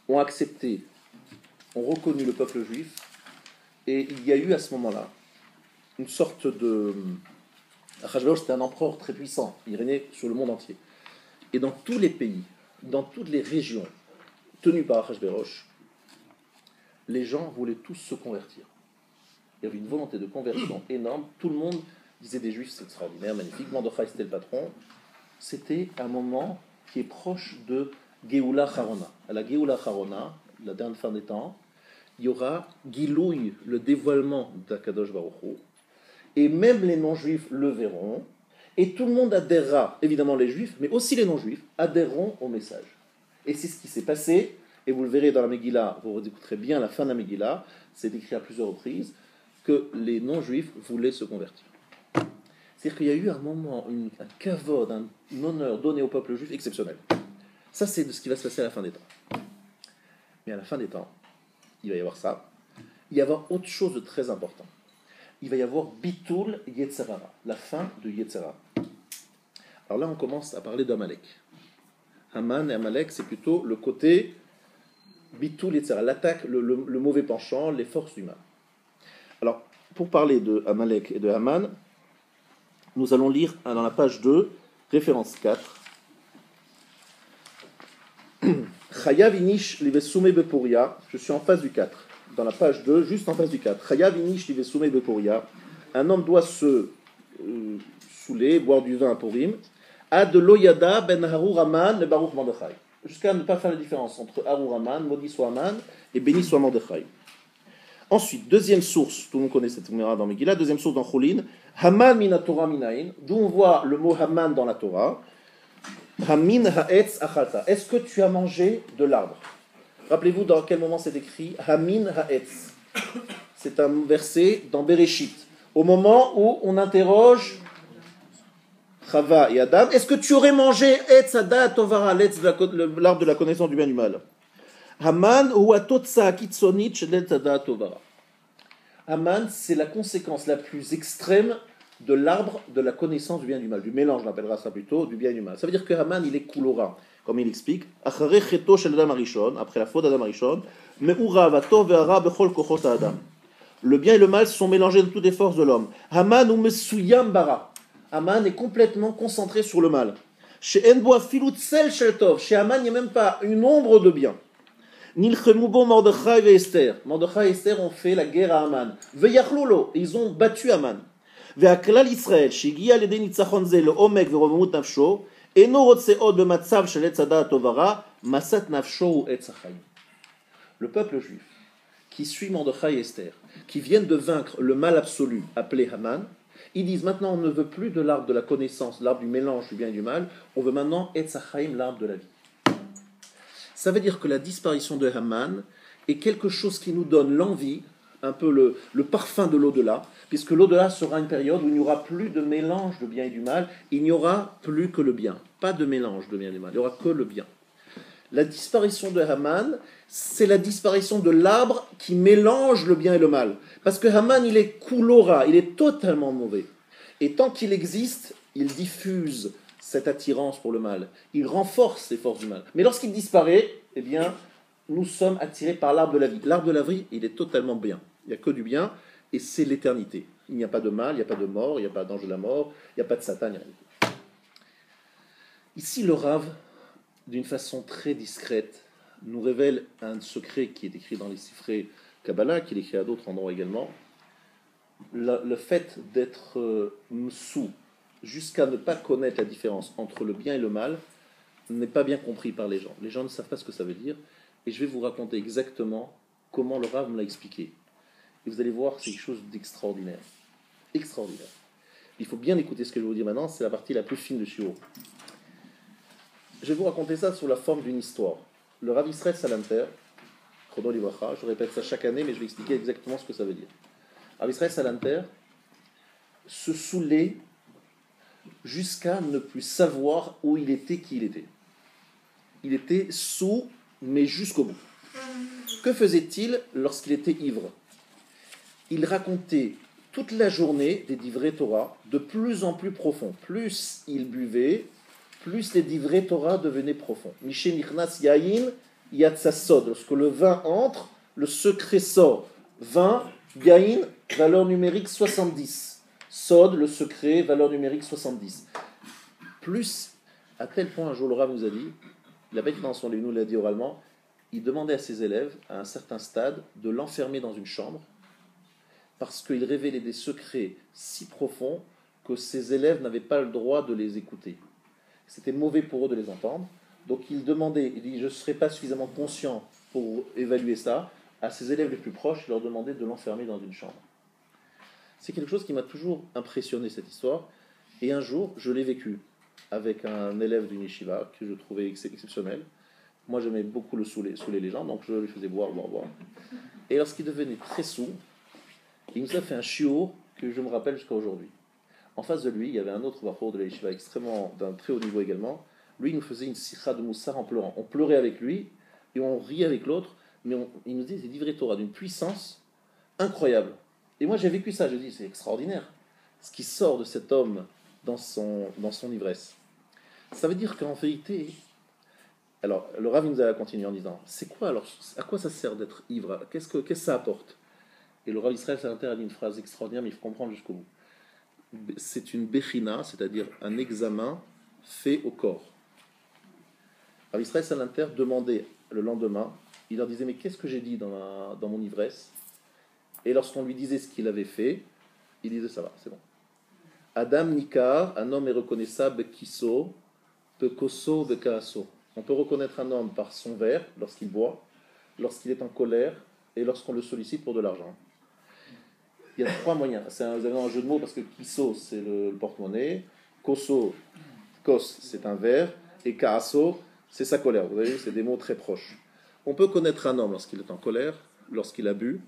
ont accepté, ont reconnu le peuple juif, et il y a eu à ce moment-là une sorte de... Achashverosh, c'était un empereur très puissant, il régnait sur le monde entier. Et dans tous les pays, dans toutes les régions tenues par Achashverosh, les gens voulaient tous se convertir. Il y avait une volonté de conversion énorme, tout le monde disait des juifs, c'est extraordinaire, magnifique, Mordechai c'était le patron. C'était un moment qui est proche de Geoula Harona. À la Geoula Harona, la dernière fin des temps, il y aura Gilouï, le dévoilement d'Akadosh Baruch Hu, et même les non-juifs le verront, et tout le monde adhérera, évidemment les juifs, mais aussi les non-juifs, adhéreront au message. Et c'est ce qui s'est passé, et vous le verrez dans la Megillah, vous écouterez bien la fin de la Megillah, c'est écrit à plusieurs reprises, que les non-juifs voulaient se convertir. C'est-à-dire qu'il y a eu un moment, un kavod, un honneur donné au peuple juif exceptionnel. Ça, c'est ce qui va se passer à la fin des temps. Mais à la fin des temps, il va y avoir ça. Il va y avoir autre chose de très important. Il va y avoir Bitul Yetzerara, la fin de Yetzerara. Alors là, on commence à parler d'Amalek. Haman et Amalek, c'est plutôt le côté Bitul Yetzerara, l'attaque, le mauvais penchant, les forces du mal. Alors, pour parler de Amalek et de Haman, nous allons lire dans la page 2, référence 4. Chayav inish livesume bepuria. Je suis en face du 4. Dans la page 2, juste en face du 4. Chayav inish livesume bepuria. Un homme doit se saouler, boire du vin à Purim. Ad loyada ben Harur Haman le Baruch Mordechai. Jusqu'à ne pas faire la différence entre Harur Haman, maudit soit Haman, et béni soit Mordechai. Ensuite, deuxième source, tout le monde connaît cette numéra dans Megillah, deuxième source dans Choulin, Haman mina Torah minayin, d'où on voit le mot Haman dans la Torah. Hamin ha'etz achalta. Est-ce que tu as mangé de l'arbre? Rappelez-vous dans quel moment c'est écrit Hamin ha'etz. C'est un verset dans Bereshit. Au moment où on interroge Chava et Adam, est-ce que tu aurais mangé etz adat tovara, l'arbre de la connaissance du bien et du mal? Haman ou atotsa kitsonit shelet adat tovara. Haman, c'est la conséquence la plus extrême de l'arbre de la connaissance du bien et du mal, du mélange, on appellera ça plutôt, du bien et du mal. Ça veut dire que Haman, il est koulora, comme il explique, après la faute d'Adam Arishon, le bien et le mal sont mélangés de toutes les forces de l'homme. Haman ou mesuyam bara. Haman est complètement concentré sur le mal. Chez Enboa filut sel sheltov, chez Haman, il n'y a même pas une ombre de bien. Nilchemubo Mordechai et Esther. Mordechai et Esther ont fait la guerre à Haman. Veyachlolo, ils ont battu Haman. והכלל ישראל שהגיע על ידי ניצחון זה לעומק ורוממות נפשו אינו רוצה עוד במצב של עץ הדעת טוב ורע מסת נפשו הוא עץ החיים. Le peuple juif qui suit Mordechai et Esther, qui viennent de vaincre le mal absolu appelé Haman, ils disent maintenant on ne veut plus de l'arbre de la connaissance, l'arbre du mélange du bien et du mal, on veut maintenant Etz HaChaim, l'arbre de la vie. Ça veut dire que la disparition de Haman est quelque chose qui nous donne l'envie, un peu le parfum de l'au-delà, puisque l'au-delà sera une période où il n'y aura plus de mélange de bien et du mal, il n'y aura plus que le bien, pas de mélange de bien et du mal, il n'y aura que le bien. La disparition de Haman, c'est la disparition de l'arbre qui mélange le bien et le mal. Parce que Haman, il est koulora, il est totalement mauvais. Et tant qu'il existe, il diffuse cette attirance pour le mal. Il renforce les forces du mal. Mais lorsqu'il disparaît, eh bien, nous sommes attirés par l'arbre de la vie. L'arbre de la vie, il est totalement bien. Il n'y a que du bien, et c'est l'éternité. Il n'y a pas de mal, il n'y a pas de mort, il n'y a pas d'ange de la mort, il n'y a pas de Satan, il n'y a rien. Ici, le Rav, d'une façon très discrète, nous révèle un secret qui est écrit dans les Sifrei Kabbalah, qu'il écrit à d'autres endroits également. Le fait d'être msou, jusqu'à ne pas connaître la différence entre le bien et le mal, n'est pas bien compris par les gens. Les gens ne savent pas ce que ça veut dire. Et je vais vous raconter exactement comment le Rav me l'a expliqué. Et vous allez voir, c'est quelque chose d'extraordinaire. Extraordinaire. Il faut bien écouter ce que je vais vous dire maintenant, c'est la partie la plus fine de Shiur. Je vais vous raconter ça sous la forme d'une histoire. Le Rav Israël Salanter, Chodo Livracha, je répète ça chaque année, mais je vais expliquer exactement ce que ça veut dire. Rav Israël Salanter se saoulait jusqu'à ne plus savoir où il était, qui il était. Il était saoul, mais jusqu'au bout. Que faisait-il lorsqu'il était ivre? Il racontait toute la journée des divrei Torah de plus en plus profonds. Plus il buvait, plus les divrei Torah devenaient profonds. Mishe nichnas yain yatsasod. Lorsque le vin entre, le secret sort. Vin, yain, valeur numérique 70. Sod, le secret, valeur numérique 70. Plus, à tel point, un jour le Rav nous a dit, il n'a pas écrit dans son livre, nous l'a dit oralement, il demandait à ses élèves, à un certain stade, de l'enfermer dans une chambre, parce qu'il révélait des secrets si profonds que ses élèves n'avaient pas le droit de les écouter. C'était mauvais pour eux de les entendre. Donc il demandait, il dit, je ne serais pas suffisamment conscient pour évaluer ça. À ses élèves les plus proches, il leur demandait de l'enfermer dans une chambre. C'est quelque chose qui m'a toujours impressionné, cette histoire. Et un jour, je l'ai vécu avec un élève d'une yeshiva que je trouvais exceptionnel. Moi, j'aimais beaucoup le saouler les gens, donc je lui faisais boire. Et lorsqu'il devenait très saoul, il nous a fait un shiur que je me rappelle jusqu'à aujourd'hui. En face de lui, il y avait un autre bachor de la yeshiva extrêmement d'un très haut niveau également. Lui, il nous faisait une sikha de moussar en pleurant. On pleurait avec lui et on riait avec l'autre, mais il nous disait des divrei Torah d'une puissance incroyable. Et moi, j'ai vécu ça. Je dis, c'est extraordinaire ce qui sort de cet homme dans son ivresse. Ça veut dire qu'en vérité, alors le Rav nous a continué en disant, c'est quoi alors, à quoi ça sert d'être ivre? Qu'est-ce que ça apporte? Et le Rav Israël Salanter a dit une phrase extraordinaire, mais il faut comprendre jusqu'au bout. C'est une bechina, c'est-à-dire un examen fait au corps. Rav Israël Salanter demandait le lendemain, il leur disait, mais qu'est-ce que j'ai dit dans mon ivresse? Et lorsqu'on lui disait ce qu'il avait fait, il disait, ça va, c'est bon. Adam Nikar, un homme est reconnaissable, kiso, pekoso, bekaaso. On peut reconnaître un homme par son verre, lorsqu'il boit, lorsqu'il est en colère, et lorsqu'on le sollicite pour de l'argent. Il y a trois moyens. Vous avez un jeu de mots parce que kiso, c'est le porte-monnaie, koso, kos, c'est un verre, et kaaso, c'est sa colère. Vous voyez, c'est des mots très proches. On peut connaître un homme lorsqu'il est en colère, lorsqu'il a bu,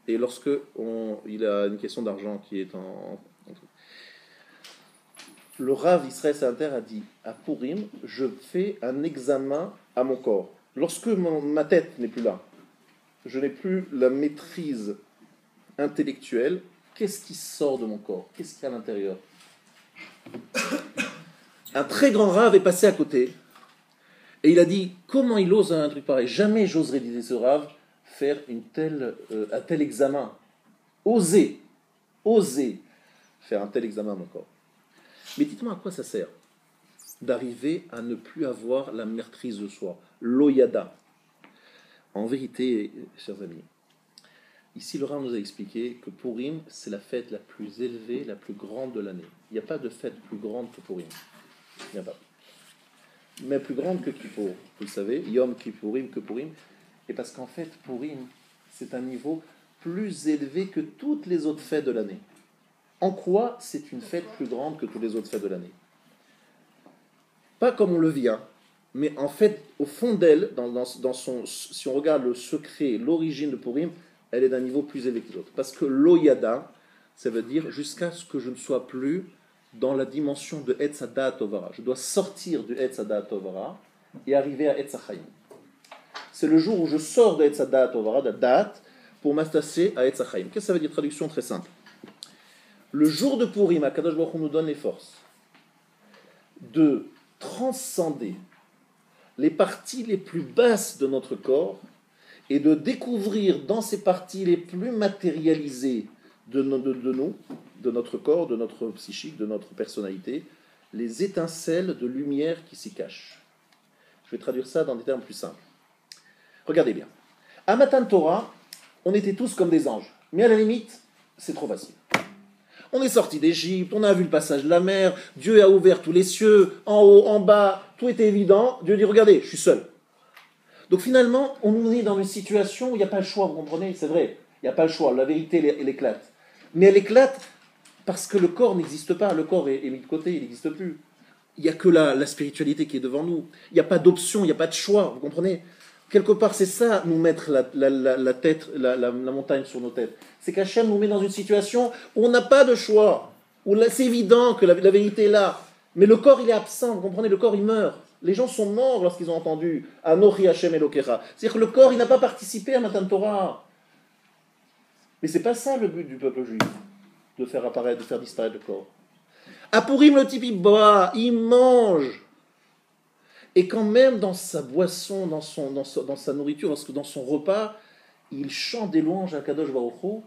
et lorsqu'il a une question d'argent qui est en le Rav Israël Salanter a dit, à Purim, je fais un examen à mon corps. Lorsque ma tête n'est plus là, je n'ai plus la maîtrise intellectuelle, qu'est-ce qui sort de mon corps? Qu'est-ce qu'il y a à l'intérieur? Un très grand Rav est passé à côté, et il a dit, comment il ose un truc pareil? Jamais j'oserais, disait ce Rav, faire un tel examen. Oser faire un tel examen à mon corps. Mais dites-moi à quoi ça sert d'arriver à ne plus avoir la maîtrise de soi, l'oyada. En vérité, chers amis, ici le Rav nous a expliqué que Purim, c'est la fête la plus élevée, la plus grande de l'année. Il n'y a pas de fête plus grande que Purim. Il n'y a pas. Mais plus grande que Kippour, vous le savez, Yom Kippourim que Purim. Et parce qu'en fait, Purim, c'est un niveau plus élevé que toutes les autres fêtes de l'année. En quoi c'est une fête plus grande que toutes les autres fêtes de l'année? Pas comme on le vit, mais en fait, au fond d'elle, si on regarde le secret, l'origine de Purim, elle est d'un niveau plus élevé que les autres. Parce que l'oyada, ça veut dire jusqu'à ce que je ne sois plus dans la dimension de Etz Hadat Tovara. Je dois sortir du Etz Hadat Tovara et arriver à Etz HaChaim. C'est le jour où je sors de Etz Hadat Tovara, de Dat, pour m'attacher à Etz HaChaim. Qu'est-ce que ça veut dire? Traduction très simple. Le jour de Purim, Akadosh Baruch Hu nous donne les forces de transcender les parties les plus basses de notre corps et de découvrir dans ces parties les plus matérialisées de nous, de notre corps, de notre psychique, de notre personnalité, les étincelles de lumière qui s'y cachent. Je vais traduire ça dans des termes plus simples. Regardez bien. À Matan Torah, on était tous comme des anges. Mais à la limite, c'est trop facile. On est sorti d'Égypte, on a vu le passage de la mer, Dieu a ouvert tous les cieux, en haut, en bas, tout était évident. Dieu dit, regardez, je suis seul. Donc finalement, on nous est dans une situation où il n'y a pas le choix, vous comprenez? C'est vrai, il n'y a pas le choix, la vérité, elle éclate. Mais elle éclate parce que le corps n'existe pas, le corps est mis de côté, il n'existe plus. Il n'y a que la spiritualité qui est devant nous. Il n'y a pas d'option, il n'y a pas de choix, vous comprenez? Quelque part, c'est ça, nous mettre la tête, la montagne sur nos têtes. C'est qu'Hachem nous met dans une situation où on n'a pas de choix, où là, c'est évident que la vérité est là. Mais le corps, il est absent, vous comprenez? Le corps, il meurt. Les gens sont morts lorsqu'ils ont entendu Anochi Hachem Elokecha. C'est-à-dire que le corps, il n'a pas participé à Matan Torah. Mais c'est pas ça le but du peuple juif, de faire apparaître, de faire disparaître le corps. À Purim, le type, il boit, il mange. Et quand même dans sa boisson, dans sa nourriture, dans son repas, il chante des louanges à Kadosh Baruch Hu.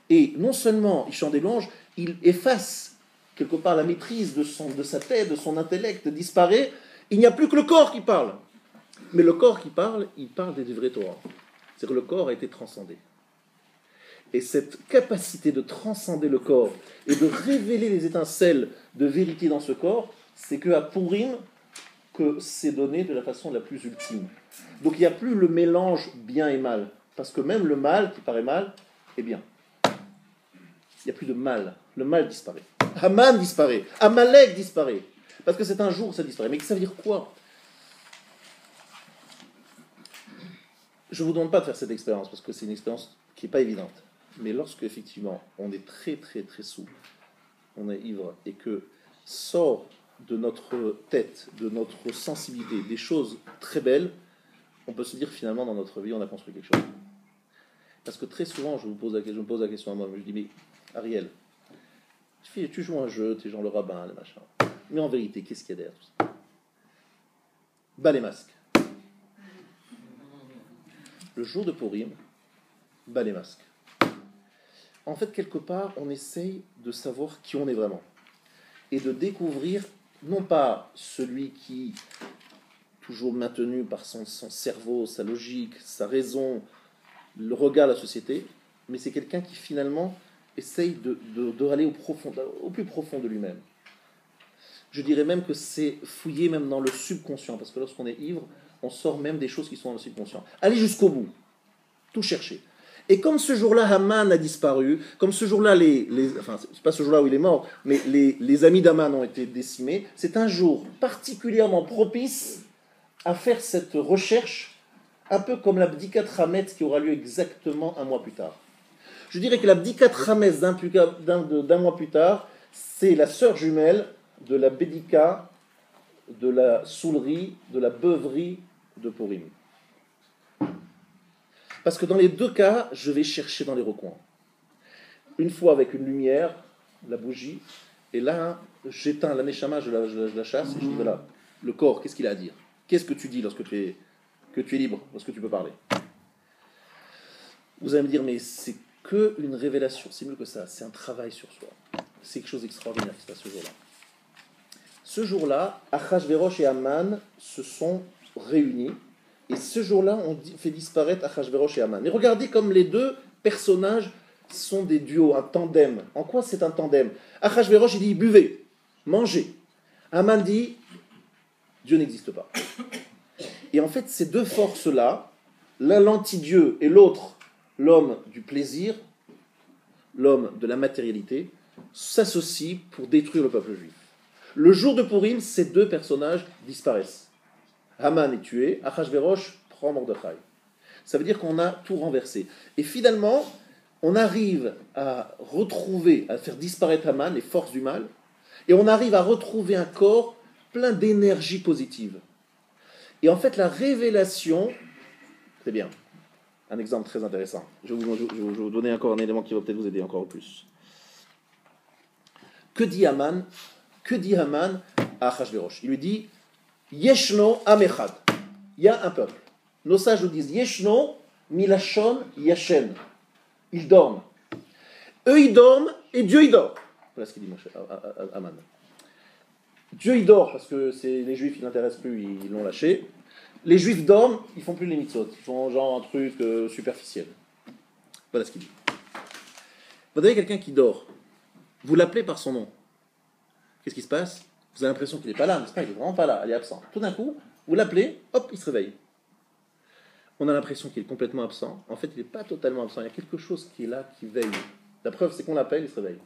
Et non seulement il chante des louanges, il efface quelque part la maîtrise de sa tête, de son intellect, disparaît. Il n'y a plus que le corps qui parle. Mais le corps qui parle, il parle des vrais Torah. C'est-à-dire que le corps a été transcendé. Et cette capacité de transcender le corps et de révéler les étincelles de vérité dans ce corps, c'est qu'à Purim, que c'est donné de la façon la plus ultime. Donc il n'y a plus le mélange bien et mal. Parce que même le mal qui paraît mal est bien. Il n'y a plus de mal. Le mal disparaît. Haman disparaît. Amalek disparaît. Parce que c'est un jour où ça disparaît. Mais ça veut dire quoi? Je ne vous demande pas de faire cette expérience, parce que c'est une expérience qui n'est pas évidente. Mais lorsque, effectivement, on est très, très, très saoul, on est ivre, et que sort de notre tête, de notre sensibilité, des choses très belles, on peut se dire finalement dans notre vie, on a construit quelque chose. Parce que très souvent, je me pose la question à moi, je dis, mais Ariel, tu joues un jeu, tu es genre le rabbin, les machins. Mais en vérité, qu'est-ce qu'il y a derrière tout ça? Bas les masques. Le jour de Purim, bas les masques. En fait, quelque part, on essaye de savoir qui on est vraiment. Et de découvrir, non pas celui qui, toujours maintenu par son cerveau, sa logique, sa raison, le regard de la société, mais c'est quelqu'un qui finalement essaye de aller au plus profond de lui-même. Je dirais même que c'est fouiller même dans le subconscient, parce que lorsqu'on est ivre, on sort même des choses qui sont dans le subconscient. Allez jusqu'au bout, tout chercher. Et comme ce jour-là, Haman a disparu, comme ce jour-là, enfin, c'est pas ce jour-là où il est mort, mais les amis d'Haman ont été décimés, c'est un jour particulièrement propice à faire cette recherche, un peu comme la Bdikat Hametz qui aura lieu exactement un mois plus tard. Je dirais que la Bdikat Hametz d'un mois plus tard, c'est la sœur jumelle de la Bédika, de la soulerie, de la beuverie de Purim. Parce que dans les deux cas, je vais chercher dans les recoins. Une fois avec une lumière, la bougie, et là, j'éteins la neshama, je la chasse, et je dis voilà, le corps, qu'est-ce qu'il a à dire? Qu'est-ce que tu dis lorsque tu es libre, lorsque tu peux parler? Vous allez me dire, mais c'est qu'une révélation, c'est mieux que ça, c'est un travail sur soi. C'est quelque chose d'extraordinaire qui se passe ce jour-là. Ce jour-là, Achashverosh et Haman se sont réunis, et ce jour-là, on fait disparaître Achashverosh et Haman. Et regardez comme les deux personnages sont des duos, un tandem. En quoi c'est un tandem? Achashverosh, il dit, buvez, mangez. Haman dit, Dieu n'existe pas. Et en fait, ces deux forces-là, l'un l'anti-Dieu et l'autre l'homme du plaisir, l'homme de la matérialité, s'associent pour détruire le peuple juif. Le jour de Purim, ces deux personnages disparaissent. Haman est tué, Achashverosh prend Mordechai. Ça veut dire qu'on a tout renversé. Et finalement, on arrive à retrouver, à faire disparaître Haman, les forces du mal, et on arrive à retrouver un corps plein d'énergie positive. Et en fait, la révélation, c'est bien, un exemple très intéressant. Je vais vous donner encore un élément qui va peut-être vous aider encore plus. Que dit Haman à Achashverosh? Il lui dit, Yeshno Am Echad. Il y a un peuple. Nos sages nous disent, Yeshno Milachon Yashen. Ils dorment. Eux, ils dorment et Dieu, il dort. Voilà ce qu'il dit Haman. Dieu il dort parce que les juifs ils l'intéressent plus, ils l'ont lâché. Les juifs dorment, ils font plus les mitzvot, ils font genre un truc superficiel. Voilà ce qu'il dit. Vous avez quelqu'un qui dort, vous l'appelez par son nom. Qu'est-ce qui se passe? Vous avez l'impression qu'il n'est pas là, n'est-ce pas? Il n'est vraiment pas là, il est absent. Tout d'un coup, vous l'appelez, hop, il se réveille. On a l'impression qu'il est complètement absent. En fait, il n'est pas totalement absent. Il y a quelque chose qui est là, qui veille. La preuve, c'est qu'on l'appelle, il se réveille.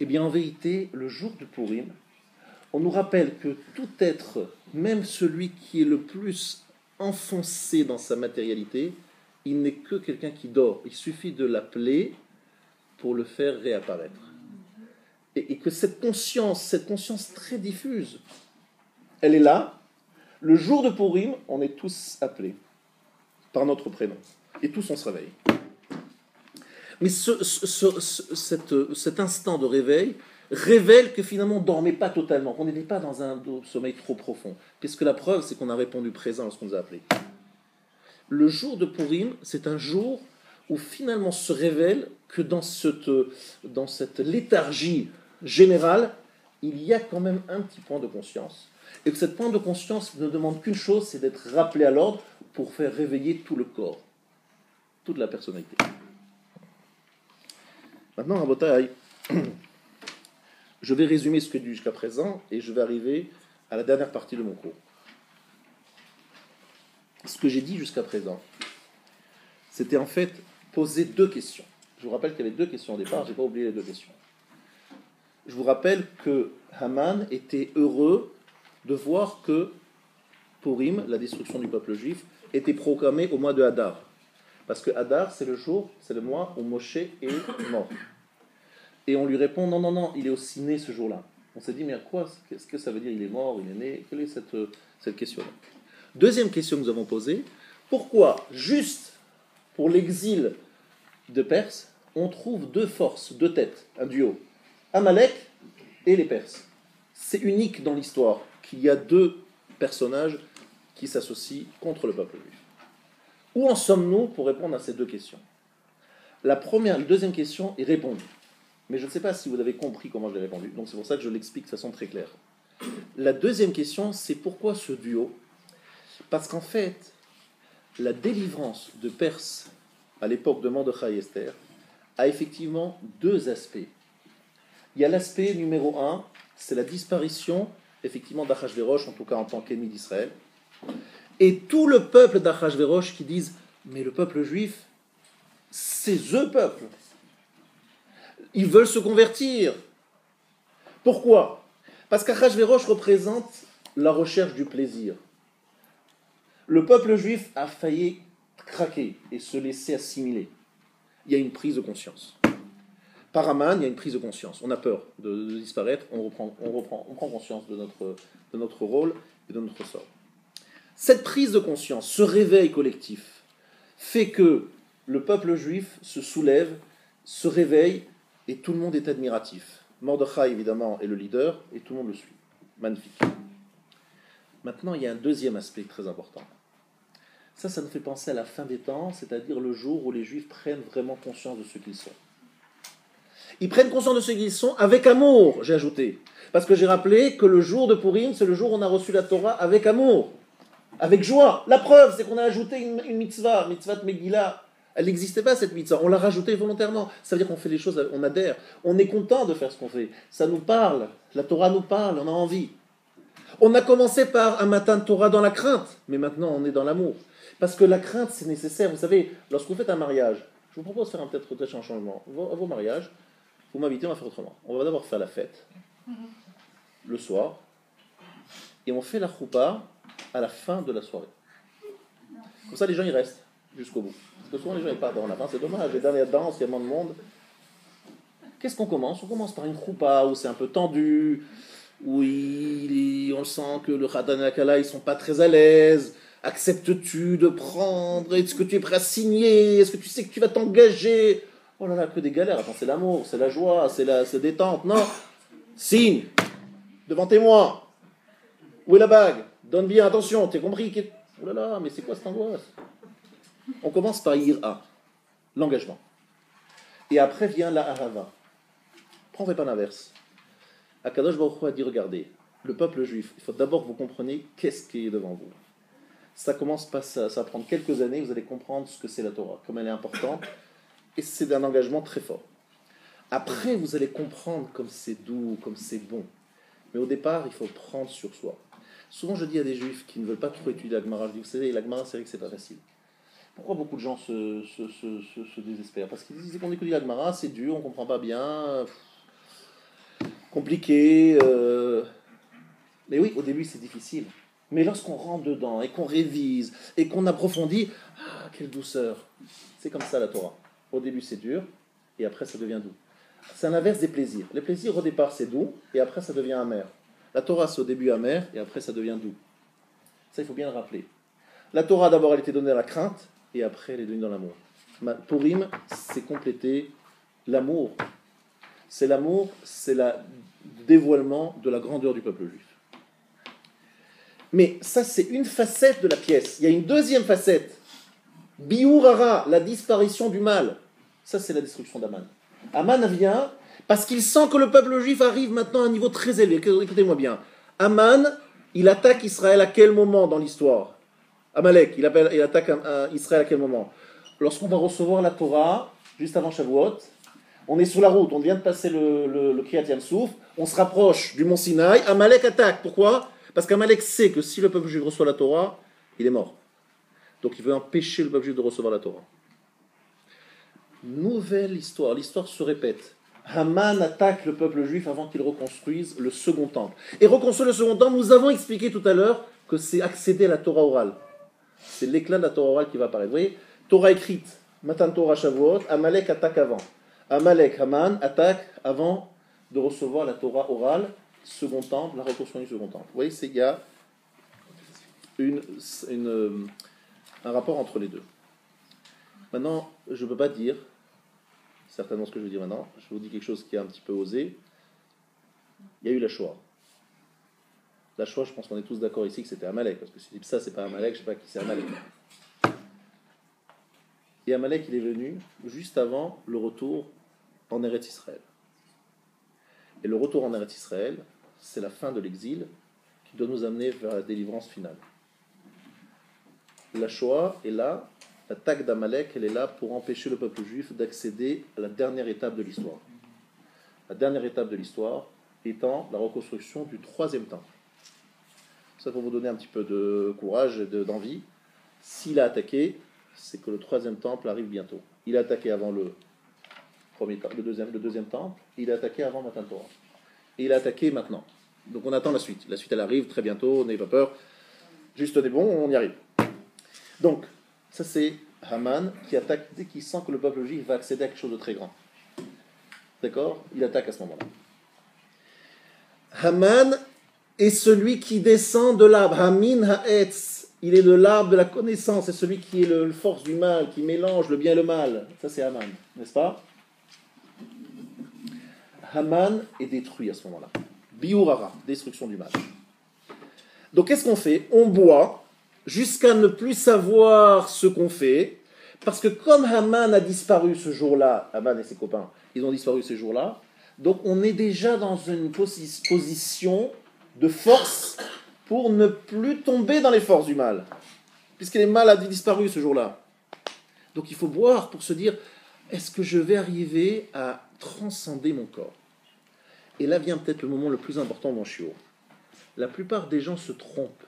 Eh bien, en vérité, le jour du Purim, on nous rappelle que tout être, même celui qui est le plus enfoncé dans sa matérialité, il n'est que quelqu'un qui dort. Il suffit de l'appeler pour le faire réapparaître. Et que cette conscience très diffuse, elle est là. Le jour de Purim, on est tous appelés par notre prénom. Et tous on se réveille. Mais cet instant de réveil révèle que finalement on ne dormait pas totalement, qu'on n'était pas dans un sommeil trop profond. Puisque la preuve, c'est qu'on a répondu présent lorsqu'on nous a appelés. Le jour de Purim, c'est un jour où finalement se révèle que dans cette léthargie générale, il y a quand même un petit point de conscience. Et que cette point de conscience ne demande qu'une chose, c'est d'être rappelé à l'ordre pour faire réveiller tout le corps, toute la personnalité. Maintenant, Rabotai, je vais résumer ce que j'ai dit jusqu'à présent et je vais arriver à la dernière partie de mon cours. Ce que j'ai dit jusqu'à présent, c'était en fait poser deux questions. Je vous rappelle qu'il y avait deux questions au départ, je n'ai pas oublié les deux questions. Je vous rappelle que Haman était heureux de voir que Purim, la destruction du peuple juif, était proclamée au mois de Hadar. Parce que Hadar, c'est le mois où Moshe est mort. Et on lui répond, non, il est aussi né ce jour-là. On s'est dit, mais qu'est-ce que ça veut dire, il est mort, il est né? Quelle est cette question-là? Deuxième question que nous avons posée, pourquoi, juste pour l'exil de Perse, on trouve deux forces, deux têtes, un duo, Amalek et les Perses? C'est unique dans l'histoire qu'il y a deux personnages qui s'associent contre le peuple juif. Où en sommes-nous pour répondre à ces deux questions? La deuxième question est répondue. Mais je ne sais pas si vous avez compris comment je l'ai répondu, donc c'est pour ça que je l'explique de façon très claire. La deuxième question, c'est pourquoi ce duo? Parce qu'en fait, la délivrance de Perse à l'époque de Mordechai et Esther a effectivement deux aspects. Il y a l'aspect numéro 1, c'est la disparition effectivement d'Achashvérosh, en tout cas en tant qu'ennemi d'Israël, et tout le peuple d'Achashvérosh qui disent « mais le peuple juif, c'est eux peuple. Ils veulent se convertir. » Pourquoi? Parce qu'Achashvérosh représente la recherche du plaisir. Le peuple juif a failli craquer et se laisser assimiler. Il y a une prise de conscience. Par Haman, il y a une prise de conscience. On a peur de disparaître, on prend conscience de notre rôle et de notre sort. Cette prise de conscience, ce réveil collectif, fait que le peuple juif se soulève, se réveille, et tout le monde est admiratif. Mordechai, évidemment, est le leader, et tout le monde le suit. Magnifique. Maintenant, il y a un deuxième aspect très important. Ça nous fait penser à la fin des temps, c'est-à-dire le jour où les Juifs prennent vraiment conscience de ce qu'ils sont. Ils prennent conscience de ce qu'ils sont avec amour, j'ai ajouté. Parce que j'ai rappelé que le jour de Purim, c'est le jour où on a reçu la Torah avec amour, avec joie. La preuve, c'est qu'on a ajouté une mitzvah de Megillah. Elle n'existait pas, cette mitzvah. On l'a rajoutée volontairement. Ça veut dire qu'on fait les choses, on adhère. On est content de faire ce qu'on fait. Ça nous parle. La Torah nous parle, on a envie. On a commencé par un matin de Torah dans la crainte, mais maintenant on est dans l'amour. Parce que la crainte, c'est nécessaire. Vous savez, lorsque vous faites un mariage, je vous propose de faire peut-être un changement. À vos mariages, vous m'invitez, on va faire autrement. On va d'abord faire la fête, le soir, et on fait la choupa à la fin de la soirée. Comme ça, les gens, ils restent jusqu'au bout. Parce que souvent, les gens, ils partent avant la fin, c'est dommage. Les dernières danses, il y a moins de monde. Qu'est-ce qu'on commence? On commence par une choupa où c'est un peu tendu, où on sent que le Khadan et la Kala, ils sont pas très à l'aise. Acceptes-tu de prendre? Est-ce que tu es prêt à signer? Est-ce que tu sais que tu vas t'engager? Oh là là, que des galères. Attends, c'est l'amour, c'est la joie, c'est détente. Non. Signe. Devant témoin. Où est la bague? Donne bien, attention, t'es compris? Oh là là, mais c'est quoi cette angoisse? On commence par Ira, l'engagement. Et après vient la Ahava. Prends pas l'inverse. Akadosh Baruch Hu a dit, regardez, le peuple juif, il faut d'abord que vous compreniez qu'est-ce qui est devant vous. Ça commence pas ça va prendre quelques années, vous allez comprendre ce que c'est la Torah, comme elle est importante, et c'est un engagement très fort. Après, vous allez comprendre comme c'est doux, comme c'est bon. Mais au départ, il faut prendre sur soi. Souvent, je dis à des juifs qui ne veulent pas trop étudier la Gemara, je dis, vous savez, la Gemara, c'est vrai que c'est pas facile. Pourquoi beaucoup de gens se désespèrent? Parce qu'ils disent qu'on étudie la Gemara, c'est dur, on ne comprend pas bien, compliqué. Mais oui, au début, c'est difficile. Mais lorsqu'on rentre dedans et qu'on révise et qu'on approfondit, ah, quelle douceur! C'est comme ça la Torah. Au début, c'est dur et après, ça devient doux. C'est l'inverse des plaisirs. Les plaisirs, au départ, c'est doux et après, ça devient amer. La Torah, c'est au début amer et après, ça devient doux. Ça, il faut bien le rappeler. La Torah, d'abord, elle était donnée à la crainte et après, elle est donnée dans l'amour. Purim, c'est compléter l'amour. C'est l'amour, c'est le dévoilement de la grandeur du peuple juif. Mais ça, c'est une facette de la pièce. Il y a une deuxième facette. Biurara, la disparition du mal. Ça, c'est la destruction d'Aman. Aman vient parce qu'il sent que le peuple juif arrive maintenant à un niveau très élevé. Écoutez-moi bien. Aman, il attaque Israël à quel moment dans l'histoire? Amalek, il attaque Israël à quel moment? Lorsqu'on va recevoir la Torah, juste avant Shavuot, on est sur la route, on vient de passer le Kriyat Yam-Souf, on se rapproche du mont Sinaï, Amalek attaque. Pourquoi? Parce qu'Amalek sait que si le peuple juif reçoit la Torah, il est mort. Donc il veut empêcher le peuple juif de recevoir la Torah. Nouvelle histoire, l'histoire se répète. Haman attaque le peuple juif avant qu'il reconstruise le second temple. Et reconstruire le second temple, nous avons expliqué tout à l'heure que c'est accéder à la Torah orale. C'est l'éclat de la Torah orale qui va apparaître. Vous voyez, Torah écrite, Matan Torah Shavuot, Amalek attaque avant. Amalek, Haman attaque avant de recevoir la Torah orale, second temple, la reconstruction du second temple. Vous voyez, il y a un rapport entre les deux. Maintenant, je ne peux pas dire certainement ce que je veux dire maintenant. Je vous dis quelque chose qui est un petit peu osé. Il y a eu la Shoah. La Shoah, je pense qu'on est tous d'accord ici que c'était Amalek, parce que si ça, c'est pas Amalek, je ne sais pas qui c'est Amalek. Et Amalek, il est venu juste avant le retour en Eretz Israël. Et le retour en Eretz Israël, c'est la fin de l'exil qui doit nous amener vers la délivrance finale. La Shoah est là, l'attaque d'Amalek, elle est là pour empêcher le peuple juif d'accéder à la dernière étape de l'histoire. La dernière étape de l'histoire étant la reconstruction du troisième temple. Ça, pour vous donner un petit peu de courage et d'envie, s'il a attaqué, c'est que le troisième temple arrive bientôt. Il a attaqué avant le deuxième temple, il a attaqué avant Matan Torah. Et il a attaqué maintenant. Donc on attend la suite. La suite, elle arrive très bientôt, n'ayez pas peur. Juste tenez bon, on y arrive. Donc, ça c'est Haman qui attaque dès qu'il sent que le peuple juif va accéder à quelque chose de très grand. D'accord? Il attaque à ce moment-là. Haman est celui qui descend de l'arbre. Hamin ha'etz. Il est de l'arbre de la connaissance. C'est celui qui est le force du mal, qui mélange le bien et le mal. Ça c'est Haman, n'est-ce pas? Haman est détruit à ce moment-là. Biurara, destruction du mal. Donc qu'est-ce qu'on fait? On boit jusqu'à ne plus savoir ce qu'on fait, parce que comme Haman a disparu ce jour-là, Haman et ses copains, ils ont disparu ce jour-là, donc on est déjà dans une position de force pour ne plus tomber dans les forces du mal, puisque le mal a disparu ce jour-là. Donc il faut boire pour se dire, est-ce que je vais arriver à transcender mon corps? Et là vient peut-être le moment le plus important dans Shiur. La plupart des gens se trompent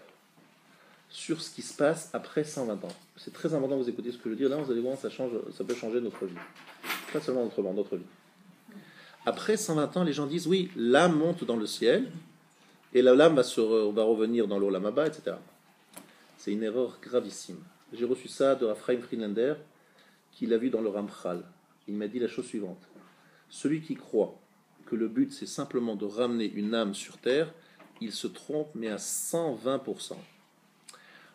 sur ce qui se passe après 120 ans. C'est très important que vous écoutiez ce que je veux dire. Là, vous allez voir, ça peut changer notre vie. Pas seulement notre vie. Après 120 ans, les gens disent, oui, l'âme monte dans le ciel, et l'âme va revenir dans l'Olam Haba, etc. C'est une erreur gravissime. J'ai reçu ça de Raphaël Friedlander, qui l'a vu dans le Ramchal. Il m'a dit la chose suivante. Celui qui croit que le but, c'est simplement de ramener une âme sur terre, il se trompe, mais à 120%.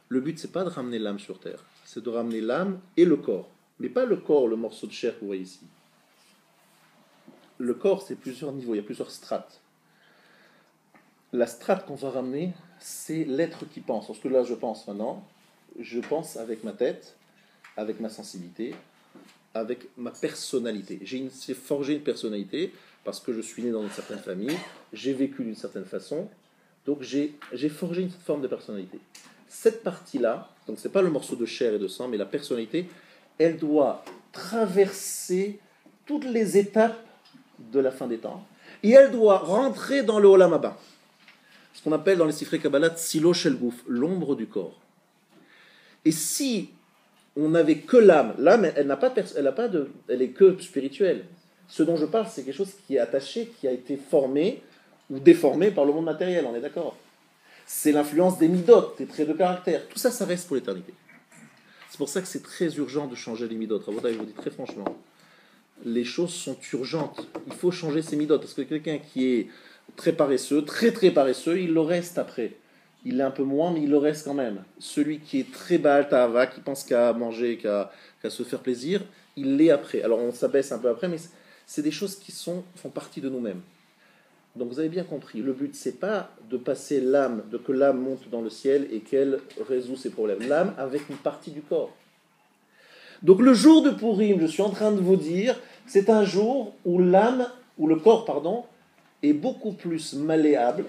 Le but, c'est pas de ramener l'âme sur terre, c'est de ramener l'âme et le corps. Mais pas le corps, le morceau de chair que vous voyez ici. Le corps, c'est plusieurs niveaux, il y a plusieurs strates. La strate qu'on va ramener, c'est l'être qui pense. Parce que là, je pense maintenant, je pense avec ma tête, avec ma sensibilité, avec ma personnalité. J'ai forgé une personnalité parce que je suis né dans une certaine famille, j'ai vécu d'une certaine façon. Donc j'ai forgé une forme de personnalité. Cette partie-là, donc ce n'est pas le morceau de chair et de sang, mais la personnalité, elle doit traverser toutes les étapes de la fin des temps, et elle doit rentrer dans le Olam Haba, ce qu'on appelle dans les Sifrei Kabbalah Tzilo Shel Guf, l'ombre du corps. Et si on n'avait que l'âme, elle est que spirituelle. Ce dont je parle, c'est quelque chose qui est attaché, qui a été formé ou déformé par le monde matériel, on est d'accord. C'est l'influence des midot, des traits de caractère. Tout ça, ça reste pour l'éternité. C'est pour ça que c'est très urgent de changer les midot. Rabotai, je vous dis très franchement, les choses sont urgentes. Il faut changer ses midot, parce que quelqu'un qui est très paresseux, très très paresseux, il le reste après. Il est un peu moins, mais il le reste quand même. Celui qui est très Baal Ta'ava, qui pense qu'à manger, qu'à se faire plaisir, il l'est après. Alors on s'abaisse un peu après, mais c'est des choses qui font partie de nous-mêmes. Donc vous avez bien compris, le but c'est pas de passer l'âme, de que l'âme monte dans le ciel et qu'elle résout ses problèmes. L'âme avec une partie du corps. Donc le jour de Purim, je suis en train de vous dire, c'est un jour où l'âme, ou le corps, pardon, est beaucoup plus malléable,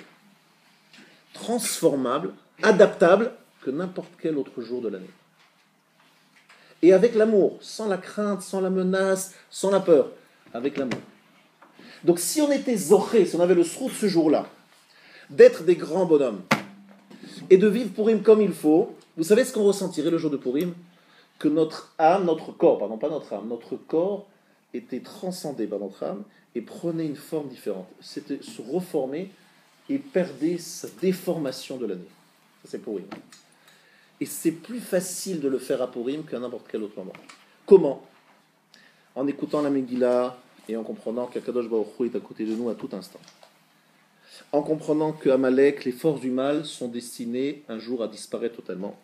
transformable, adaptable que n'importe quel autre jour de l'année. Et avec l'amour, sans la crainte, sans la menace, sans la peur, avec l'amour. Donc si on était zoré, si on avait le srout ce jour-là, d'être des grands bonhommes, et de vivre Purim comme il faut, vous savez ce qu'on ressentirait le jour de Purim? Que notre âme, notre corps, pardon, pas notre âme, notre corps était transcendé par notre âme et prenait une forme différente. C'était se reformer et perdait sa déformation de l'année. Ça c'est Purim. Et c'est plus facile de le faire à Purim qu'à n'importe quel autre moment. Comment? En écoutant la Megillah et en comprenant qu'Akadosh Baruch Hu est à côté de nous à tout instant. En comprenant que Amalek, les forces du mal, sont destinées un jour à disparaître totalement.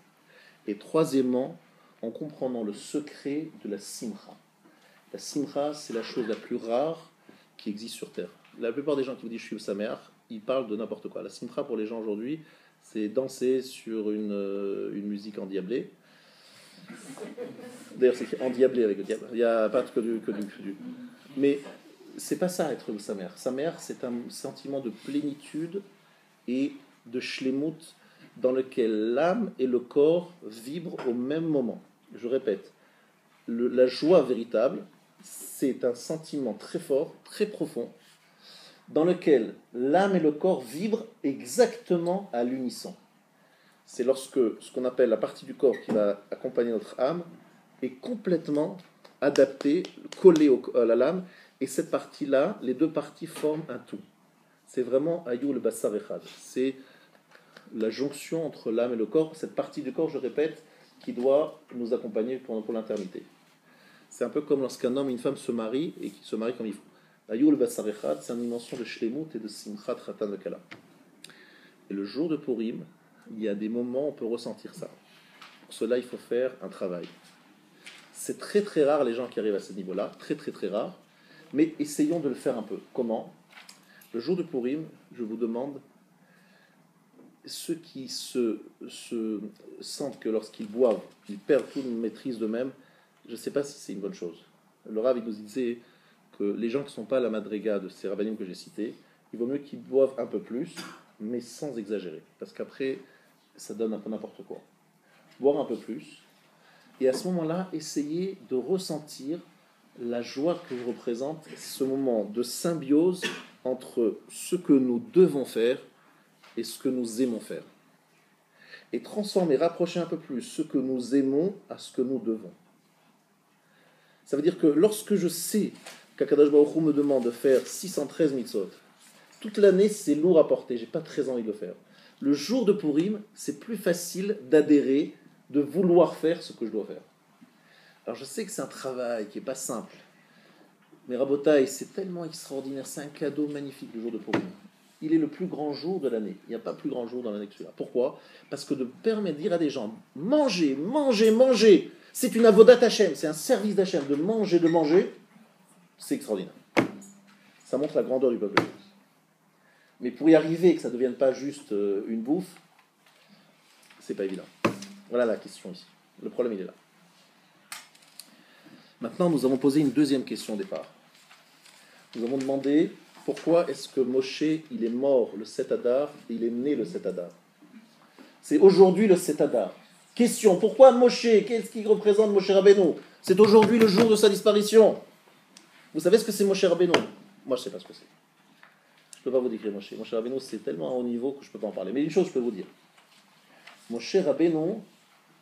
Et troisièmement, en comprenant le secret de la simcha. La simcha, c'est la chose la plus rare qui existe sur Terre. La plupart des gens qui vous disent « je suis sa mère », ils parlent de n'importe quoi. La simcha, pour les gens aujourd'hui, c'est danser sur une musique endiablée. D'ailleurs, c'est écrit endiablé avec le diable. Il n'y a pas que du. Mais c'est pas ça, être sa mère. Sa mère, c'est un sentiment de plénitude et de shlemut dans lequel l'âme et le corps vibrent au même moment. Je répète, la joie véritable, c'est un sentiment très fort, très profond, dans lequel l'âme et le corps vibrent exactement à l'unisson. C'est lorsque ce qu'on appelle la partie du corps qui va accompagner notre âme est complètement adaptée, collée à l'âme, et cette partie-là, les deux parties forment un tout. C'est vraiment Ayou le Bassar Echad. C'est la jonction entre l'âme et le corps, cette partie du corps, je répète, qui doit nous accompagner pour l'éternité. C'est un peu comme lorsqu'un homme et une femme se marient et qu'ils se marient comme il faut. Ayou le Bassar Echad, c'est une dimension de Shlemut et de Simchat Khatan Vekala. Et le jour de Purim, il y a des moments où on peut ressentir ça. Pour cela, il faut faire un travail. C'est très très rare les gens qui arrivent à ce niveau-là, très très très rare, mais essayons de le faire un peu. Comment? Le jour de Purim, je vous demande, ceux qui se sentent que lorsqu'ils boivent, ils perdent toute maîtrise d'eux-mêmes, je ne sais pas si c'est une bonne chose. Le Rav, il nous disait que les gens qui ne sont pas à la madriga de ces rabbinim que j'ai cités, il vaut mieux qu'ils boivent un peu plus, mais sans exagérer, parce qu'après, ça donne un peu n'importe quoi. Boire un peu plus, et à ce moment-là, essayez de ressentir la joie que représente ce moment de symbiose entre ce que nous devons faire et ce que nous aimons faire. Et transformer, rapprocher un peu plus ce que nous aimons à ce que nous devons. Ça veut dire que lorsque je sais qu'Akadosh Baruch Hu me demande de faire 613 mitzvot, toute l'année c'est lourd à porter, j'ai pas très envie de le faire. Le jour de Purim, c'est plus facile d'adhérer, de vouloir faire ce que je dois faire. Alors je sais que c'est un travail qui n'est pas simple, mais Rabotai, c'est tellement extraordinaire, c'est un cadeau magnifique le jour de Purim. Il est le plus grand jour de l'année. Il n'y a pas plus grand jour dans l'année que celui-là. Pourquoi? Parce que de permettre de dire à des gens, mangez, mangez, mangez, c'est une avodat Hashem, c'est un service d'Hachem, de manger, c'est extraordinaire. Ça montre la grandeur du peuple. Mais pour y arriver, que ça ne devienne pas juste une bouffe, c'est pas évident. Voilà la question ici. Le problème, il est là. Maintenant, nous avons posé une deuxième question au départ. Nous avons demandé pourquoi est-ce que Moshe, il est mort le 7 Adar et il est né le 7 Adar? C'est aujourd'hui le 7 Adar. Question, pourquoi Moshe? Qu'est-ce qui représente Moshe Rabbeinu? C'est aujourd'hui le jour de sa disparition. Vous savez ce que c'est Moshe Rabbeinu? Moi, je ne sais pas ce que c'est. Je ne peux pas vous décrire Moshe. Moshe Rabbeinu, c'est tellement à haut niveau que je ne peux pas en parler. Mais une chose, je peux vous dire. Moshe Rabbeinu,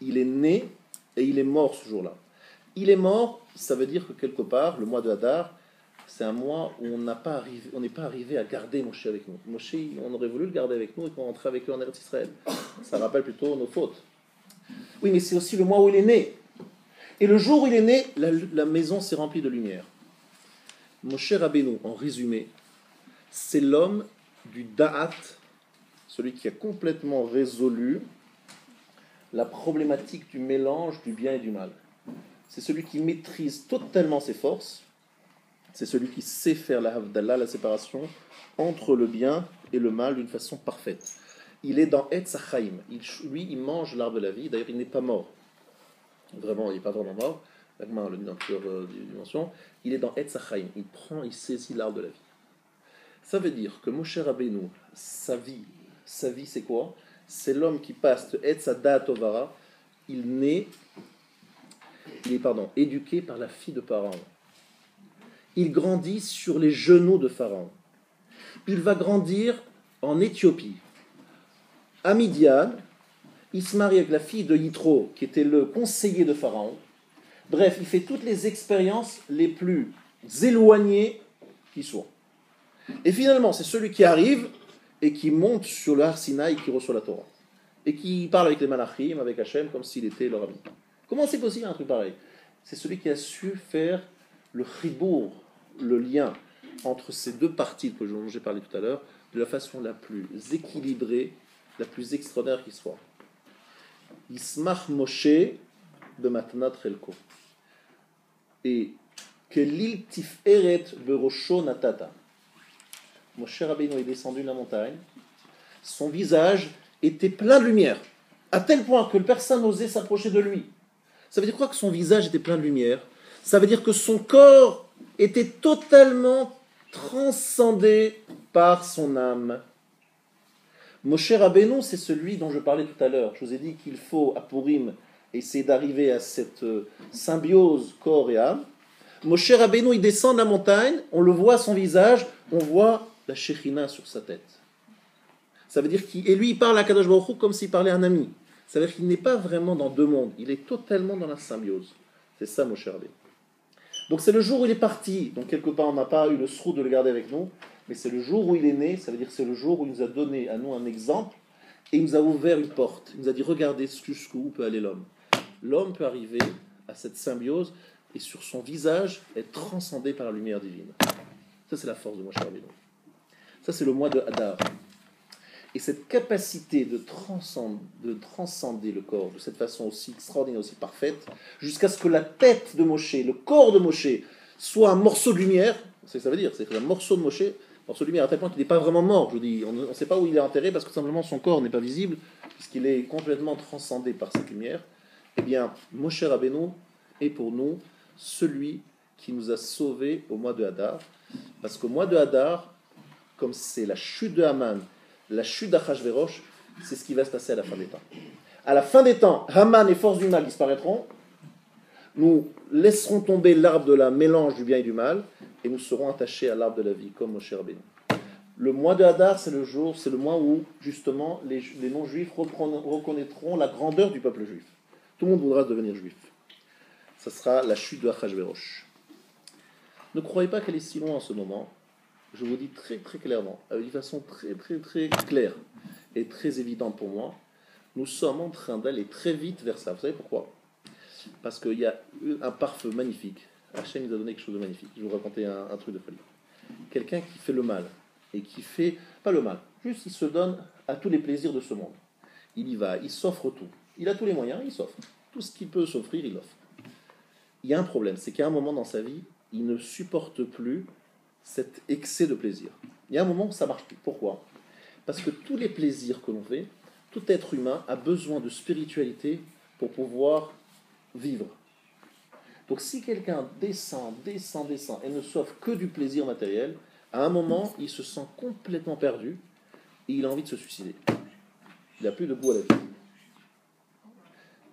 il est né et il est mort ce jour-là. Il est mort, ça veut dire que quelque part, le mois de Hadar, c'est un mois où on n'est pas arrivé à garder Moshe avec nous. Moshe, on aurait voulu le garder avec nous et qu'on rentrait avec lui en Eretz Israël. Ça rappelle plutôt nos fautes. Oui, mais c'est aussi le mois où il est né. Et le jour où il est né, la maison s'est remplie de lumière. Moshe Rabbeinu, en résumé, c'est l'homme du Da'at, celui qui a complètement résolu la problématique du mélange du bien et du mal. C'est celui qui maîtrise totalement ses forces. C'est celui qui sait faire la Havdalah, la séparation entre le bien et le mal d'une façon parfaite. Il est dans Etz HaChaim. Lui, il mange l'arbre de la vie. D'ailleurs, il n'est pas mort. Vraiment, il n'est pas vraiment mort. Le dimension. Il est dans Etz HaChaim. Il saisit l'arbre de la vie. Ça veut dire que Moshe Rabbeinu, sa vie, c'est quoi? C'est l'homme qui passe de Etz HaDa'at Tovara. Il est éduqué par la fille de Pharaon. Il grandit sur les genoux de Pharaon. Il va grandir en Éthiopie. À Midian, il se marie avec la fille de Yitro, qui était le conseiller de Pharaon. Bref, il fait toutes les expériences les plus éloignées qui soient. Et finalement, c'est celui qui arrive et qui monte sur le Har Sinaï et qui reçoit la Torah. Et qui parle avec les Malachim, avec Hachem, comme s'il était leur ami. Comment c'est possible un truc pareil? C'est celui qui a su faire le chibour, le lien entre ces deux parties dont j'ai parlé tout à l'heure, de la façon la plus équilibrée, la plus extraordinaire qui soit. Yismach Moshe de Matnat Relko. Et que l'il tiferet berosho natata. Moshe Rabbeinu est descendu de la montagne. Son visage était plein de lumière, à tel point que personne n'osait s'approcher de lui. Ça veut dire quoi que son visage était plein de lumière? Ça veut dire que son corps était totalement transcendé par son âme. Moshe Rabbeinu, c'est celui dont je parlais tout à l'heure. Je vous ai dit qu'il faut, à Purim, essayer d'arriver à cette symbiose corps et âme. Moshe Rabbeinu, il descend de la montagne, on le voit son visage, on voit la Shekhinah sur sa tête. Ça veut dire et lui, il parle à Kadosh Baruch Hu comme s'il parlait à un ami. Ça veut dire qu'il n'est pas vraiment dans deux mondes, il est totalement dans la symbiose. C'est ça, Moshe Rabbeinu. Donc c'est le jour où il est parti. Donc quelque part, on n'a pas eu le sroud de le garder avec nous, mais c'est le jour où il est né. Ça veut dire que c'est le jour où il nous a donné à nous un exemple et il nous a ouvert une porte. Il nous a dit, regardez jusqu'où peut aller l'homme. L'homme peut arriver à cette symbiose et sur son visage être transcendé par la lumière divine. Ça, c'est la force de Moshe Rabbeinu. Ça, c'est le mois de Hadar. Et cette capacité de transcender le corps de cette façon aussi extraordinaire, aussi parfaite, jusqu'à ce que la tête de Moshe, le corps de Moshe, soit un morceau de lumière, c'est ce que ça veut dire, c'est un morceau de Moshe, morceau de lumière, à tel point qu'il n'est pas vraiment mort, je vous dis, on ne sait pas où il est enterré, parce que simplement son corps n'est pas visible, puisqu'il est complètement transcendé par cette lumière. Eh bien, Moshe Rabbeinu est pour nous celui qui nous a sauvés au mois de Hadar, parce qu'au mois de Hadar, comme c'est la chute de Haman, la chute d'Achashverosh, c'est ce qui va se passer à la fin des temps. À la fin des temps, Haman et forces du mal disparaîtront. Nous laisserons tomber l'arbre de la mélange du bien et du mal, et nous serons attachés à l'arbre de la vie, comme Moshe Rabbeinu. Le mois de Hadar, c'est le mois où, justement, les non-juifs reconnaîtront la grandeur du peuple juif. Tout le monde voudra devenir juif. Ça sera la chute de Achashverosh. Ne croyez pas qu'elle est si loin en ce moment. Je vous dis très très clairement, d'une façon très très très claire et très évidente pour moi, nous sommes en train d'aller très vite vers ça. Vous savez pourquoi? Parce qu'il y a un pare-feu magnifique. Hachem nous a donné quelque chose de magnifique. Je vais vous raconter un truc de folie. Quelqu'un qui fait le mal, et qui fait, pas le mal, juste il se donne à tous les plaisirs de ce monde. Il y va, il s'offre tout. Il a tous les moyens, il s'offre. Tout ce qu'il peut s'offrir, il l'offre. Il y a un problème, c'est qu'à un moment dans sa vie, il ne supporte plus cet excès de plaisir. Il y a un moment où ça marche plus. Pourquoi? Parce que tous les plaisirs que l'on fait, tout être humain a besoin de spiritualité pour pouvoir vivre. Donc si quelqu'un descend et ne s'offre que du plaisir matériel, À un moment, il se sent complètement perdu et il a envie de se suicider. Il n'a plus de goût à la vie.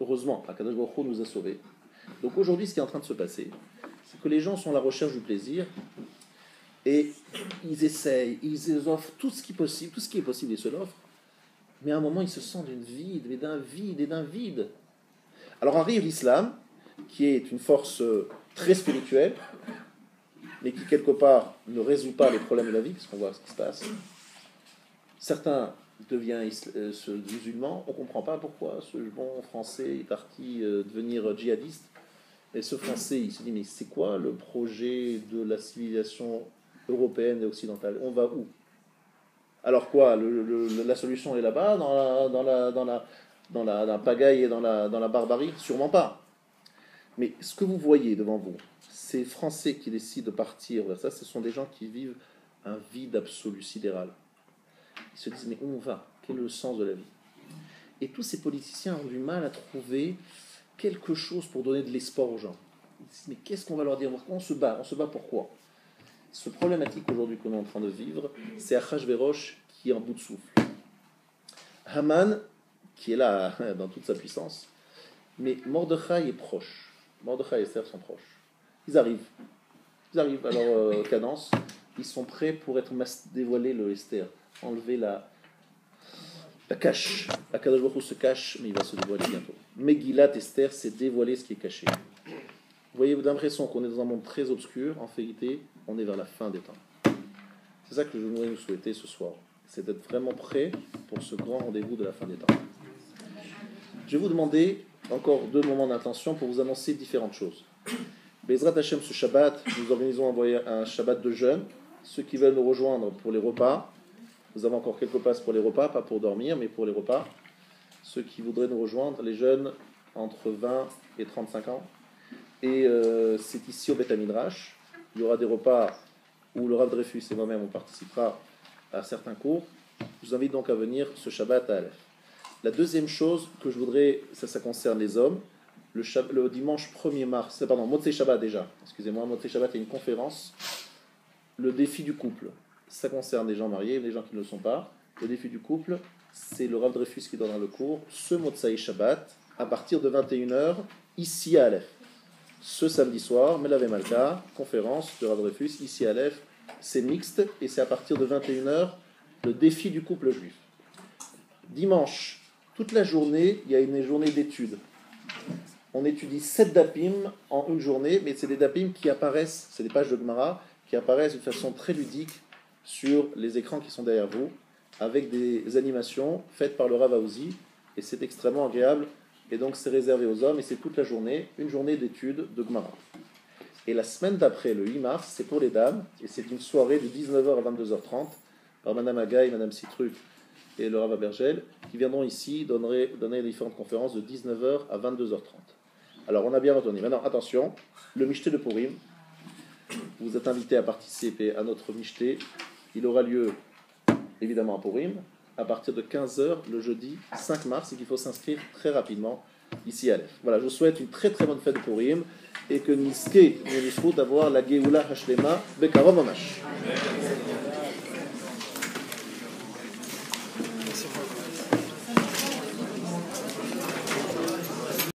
Heureusement, Akadosh Baruch Hu nous a sauvés. Donc aujourd'hui, ce qui est en train de se passer, c'est que les gens sont à la recherche du plaisir et ils essayent, ils offrent tout ce qui est possible, ils se l'offrent, mais à un moment, ils se sentent d'un vide. Alors arrive l'islam, qui est une force très spirituelle, mais qui quelque part ne résout pas les problèmes de la vie, parce qu'on voit ce qui se passe. Certains deviennent musulmans, on ne comprend pas pourquoi ce bon français est parti devenir djihadiste. Et ce français, il se dit, mais c'est quoi le projet de la civilisation européenne et occidentale? On va où? Alors quoi, la solution est là-bas, dans la pagaille et dans la barbarie? Sûrement pas. Mais ce que vous voyez devant vous, ces Français qui décident de partir vers ça, ce sont des gens qui vivent un vide absolu, sidéral. Ils se disent, mais où on va? Quel est le sens de la vie? Et tous ces politiciens ont du mal à trouver quelque chose pour donner de l'espoir aux gens. Ils disent, mais qu'est-ce qu'on va leur dire? On se bat pourquoi? Ce problématique aujourd'hui qu'on est en train de vivre, c'est Achashverosh qui est en bout de souffle. Haman, qui est là dans toute sa puissance, mais Mordechai est proche. Mordechai et Esther sont proches. Ils arrivent à leur cadence. Ils sont prêts pour dévoiler le Esther, enlever la cache. Akadosh Baruch Hu se cache, mais il va se dévoiler bientôt. Megillat Esther, c'est dévoiler ce qui est caché. Vous voyez, vous avez l'impression qu'on est dans un monde très obscur. En vérité, on est vers la fin des temps. C'est ça que je voudrais nous souhaiter ce soir. C'est d'être vraiment prêt pour ce grand rendez-vous de la fin des temps. Je vais vous demander encore 2 moments d'intention pour vous annoncer différentes choses. Bezrat Hashem, ce Shabbat, nous organisons un Shabbat de jeûne. Ceux qui veulent nous rejoindre pour les repas, nous avons encore quelques places pour les repas, pas pour dormir, mais pour les repas. Ceux qui voudraient nous rejoindre, les jeunes entre 20 et 35 ans. Et c'est ici au Beth Midrash. Il y aura des repas où le Rav Dreyfus et moi-même on participera à certains cours. Je vous invite donc à venir ce Shabbat à Aleph. La deuxième chose que je voudrais, ça concerne les hommes. Le dimanche 1er mars, Motzei Shabbat déjà. Excusez-moi, Motzei Shabbat, il y a une conférence. Le défi du couple. Ça concerne les gens mariés et les gens qui ne le sont pas. Le défi du couple, c'est le Rav Dreyfus qui donnera le cours ce Motzei Shabbat à partir de 21h ici à Aleph. Ce samedi soir, Melave Malka, conférence de Rav Dreyfus ici à Aleph. C'est mixte et c'est à partir de 21h le défi du couple juif. Dimanche, toute la journée, il y a une journée d'études. On étudie 7 dapim en une journée, mais c'est des dapim qui apparaissent, c'est des pages de Gemara, qui apparaissent d'une façon très ludique sur les écrans qui sont derrière vous, avec des animations faites par le Rav Aouzi, et c'est extrêmement agréable, et donc c'est réservé aux hommes, et c'est toute la journée, une journée d'études de Gemara. Et la semaine d'après, le 8 mars, c'est pour les dames, et c'est une soirée de 19h à 22h30, par Madame Agaï, Madame Citruc et le Rav Abergel, qui viendront ici donner les différentes conférences de 19h à 22h30. Alors, on a bien retenu. Maintenant, attention, le Mishté de Purim, vous êtes invités à participer à notre Mishté. Il aura lieu, évidemment, à Purim, à partir de 15h le jeudi 5 mars, et qu'il faut s'inscrire très rapidement ici à Aleph. Voilà, je vous souhaite une très très bonne fête de Purim, et que Niske nous disfrute d'avoir la Geoula Hashlema Bekarov Mamash.